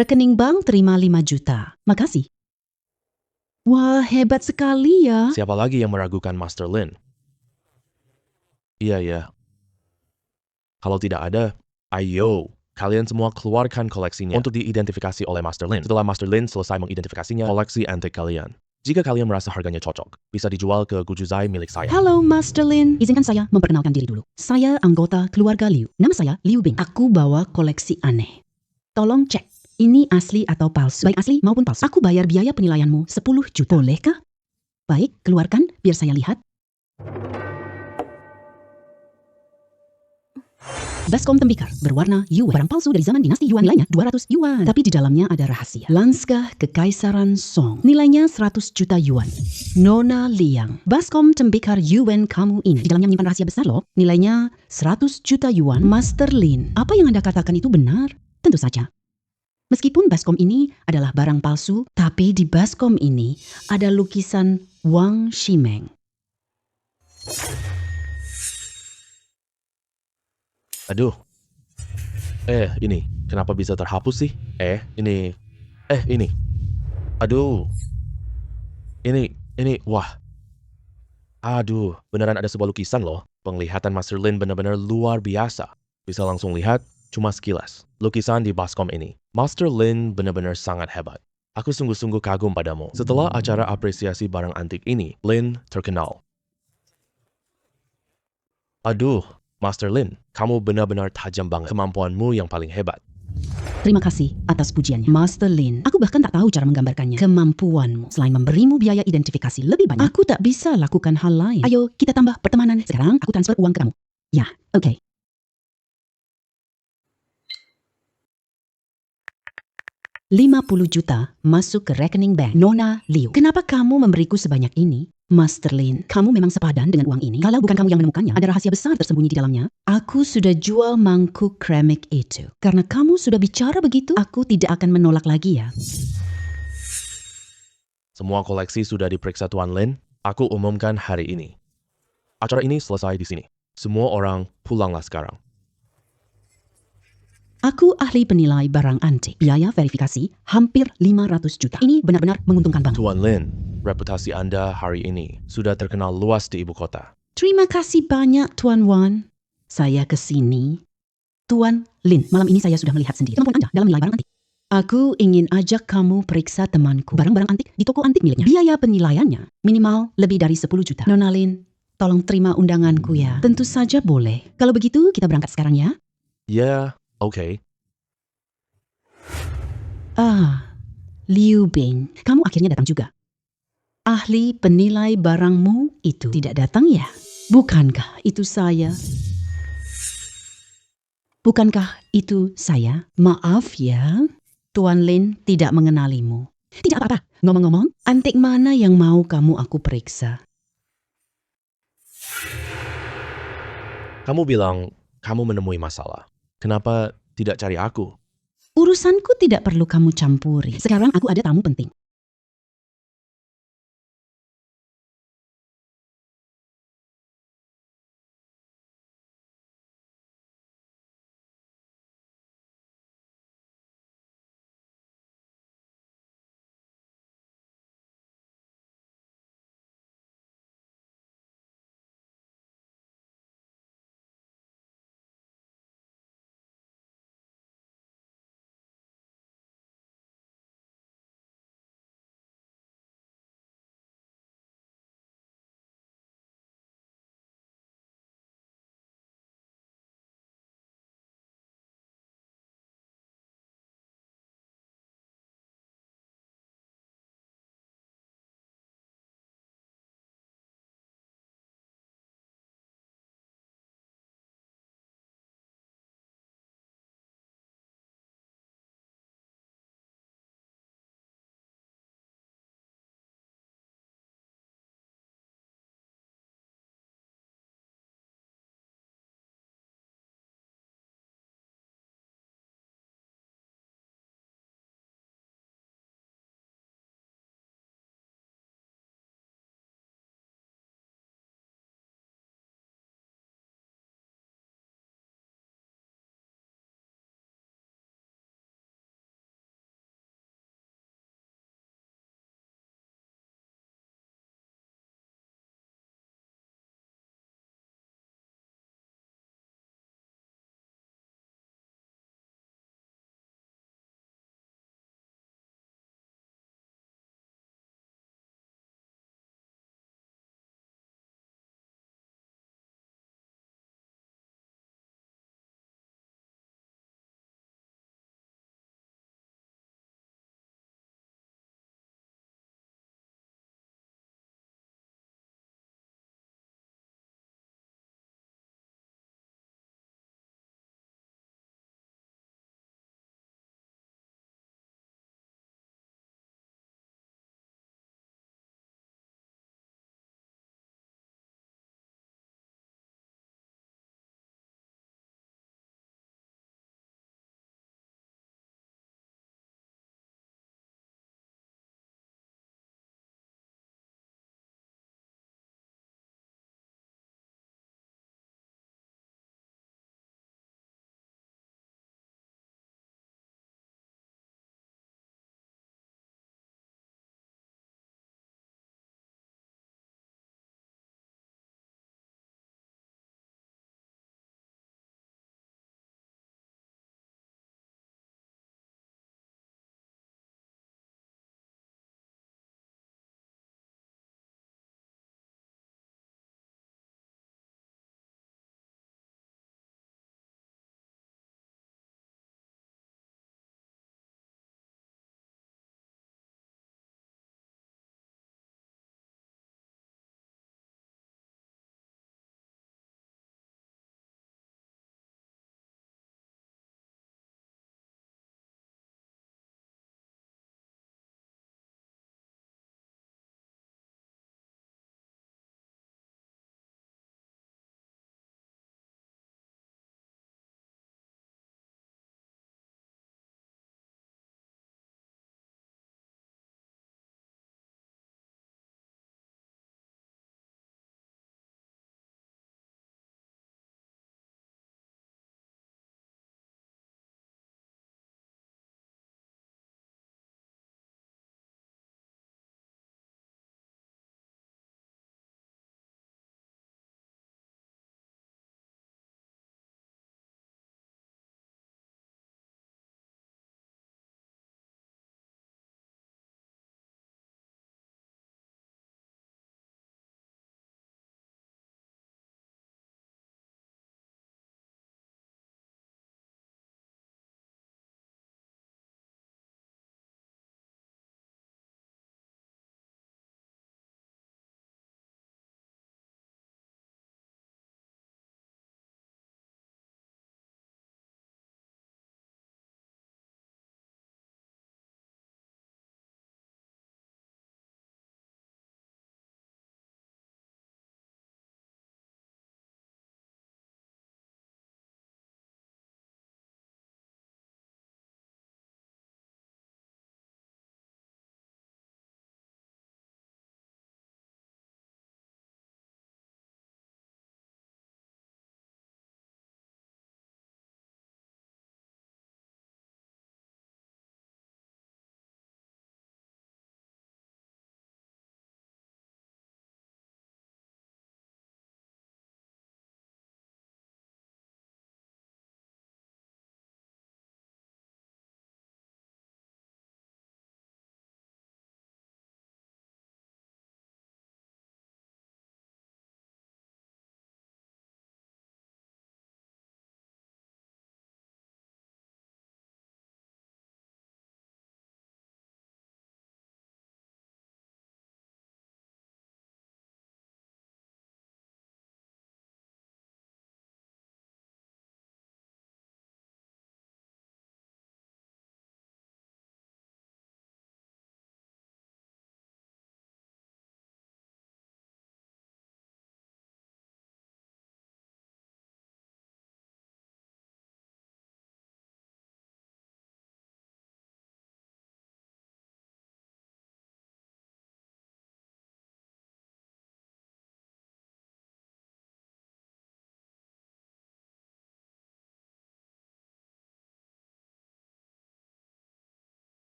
Rekening bank terima 5 juta. Makasih. Wah, hebat sekali ya. Siapa lagi yang meragukan Master Lin? Iya. Kalau tidak ada, ayo, kalian semua keluarkan koleksinya untuk diidentifikasi oleh Master Lin. Setelah Master Lin selesai mengidentifikasinya, koleksi antik kalian. Jika kalian merasa harganya cocok, bisa dijual ke Gujuzai milik saya. Halo, Master Lin. Izinkan saya memperkenalkan diri dulu. Saya anggota keluarga Liu. Nama saya Liu Bing. Aku bawa koleksi aneh. Tolong cek, ini asli atau palsu. Baik asli maupun palsu. Aku bayar biaya penilaianmu 10 juta. Bolehkah? Baik, keluarkan biar saya lihat. Baskom tembikar berwarna yuan. Barang palsu dari zaman dinasti Yuan, nilainya 200 yuan. Tapi di dalamnya ada rahasia. Lanskah Kekaisaran Song, nilainya 100 juta yuan. Nona Liang, baskom tembikar yuan kamu ini. Di dalamnya menyimpan rahasia besar loh. Nilainya 100 juta yuan. Master Lin, apa yang Anda katakan itu benar? Tentu saja. Meskipun baskom ini adalah barang palsu, tapi di baskom ini ada lukisan Wang Shimeng. Aduh. Ini. Kenapa bisa terhapus sih? Ini. Aduh. Ini. Wah. Aduh. Beneran ada sebuah lukisan loh. Penglihatan Master Lin benar-benar luar biasa. Bisa langsung lihat, cuma sekilas. Lukisan di baskom ini. Master Lin benar-benar sangat hebat. Aku sungguh-sungguh kagum padamu. Setelah acara apresiasi barang antik ini, Lin terkenal. Aduh, Master Lin, kamu benar-benar tajam banget. Kemampuanmu yang paling hebat. Terima kasih atas pujiannya, Master Lin. Aku bahkan tak tahu cara menggambarkannya. Kemampuanmu, selain memberimu biaya identifikasi lebih banyak, aku tak bisa lakukan hal lain. Ayo, kita tambah pertemanan. Sekarang aku transfer uang ke kamu. Ya, oke. 50 juta masuk ke rekening bank Nona Liu. Kenapa kamu memberiku sebanyak ini? Master Lin, kamu memang sepadan dengan uang ini. Kalau bukan kamu yang menemukannya, ada rahasia besar tersembunyi di dalamnya. Aku sudah jual mangkuk keramik itu. Karena kamu sudah bicara begitu, aku tidak akan menolak lagi ya. Semua koleksi sudah diperiksa Tuan Lin. Aku umumkan hari ini. Acara ini selesai di sini. Semua orang pulanglah sekarang. Aku ahli penilai barang antik. Biaya verifikasi hampir 500 juta. Ini benar-benar menguntungkan banget. Tuan Lin, reputasi Anda hari ini sudah terkenal luas di ibu kota. Terima kasih banyak, Tuan Wan. Saya ke sini. Tuan Lin, malam ini saya sudah melihat sendiri kemampuan Anda dalam menilai barang antik. Aku ingin ajak kamu periksa temanku barang-barang antik di toko antik miliknya. Biaya penilaiannya minimal lebih dari 10 juta. Nona Lin, tolong terima undanganku ya. Tentu saja boleh. Kalau begitu, kita berangkat sekarang ya. Ya, oke. Liu Bing, kamu akhirnya datang juga. Ahli penilai barangmu itu tidak datang ya? Bukankah itu saya? Bukankah itu saya? Maaf ya, Tuan Lin tidak mengenalimu. Tidak apa-apa. Ngomong-ngomong, antik mana yang mau aku periksa? Kamu bilang kamu menemui masalah. Kenapa tidak cari aku? Urusanku tidak perlu kamu campuri. Sekarang aku ada tamu penting.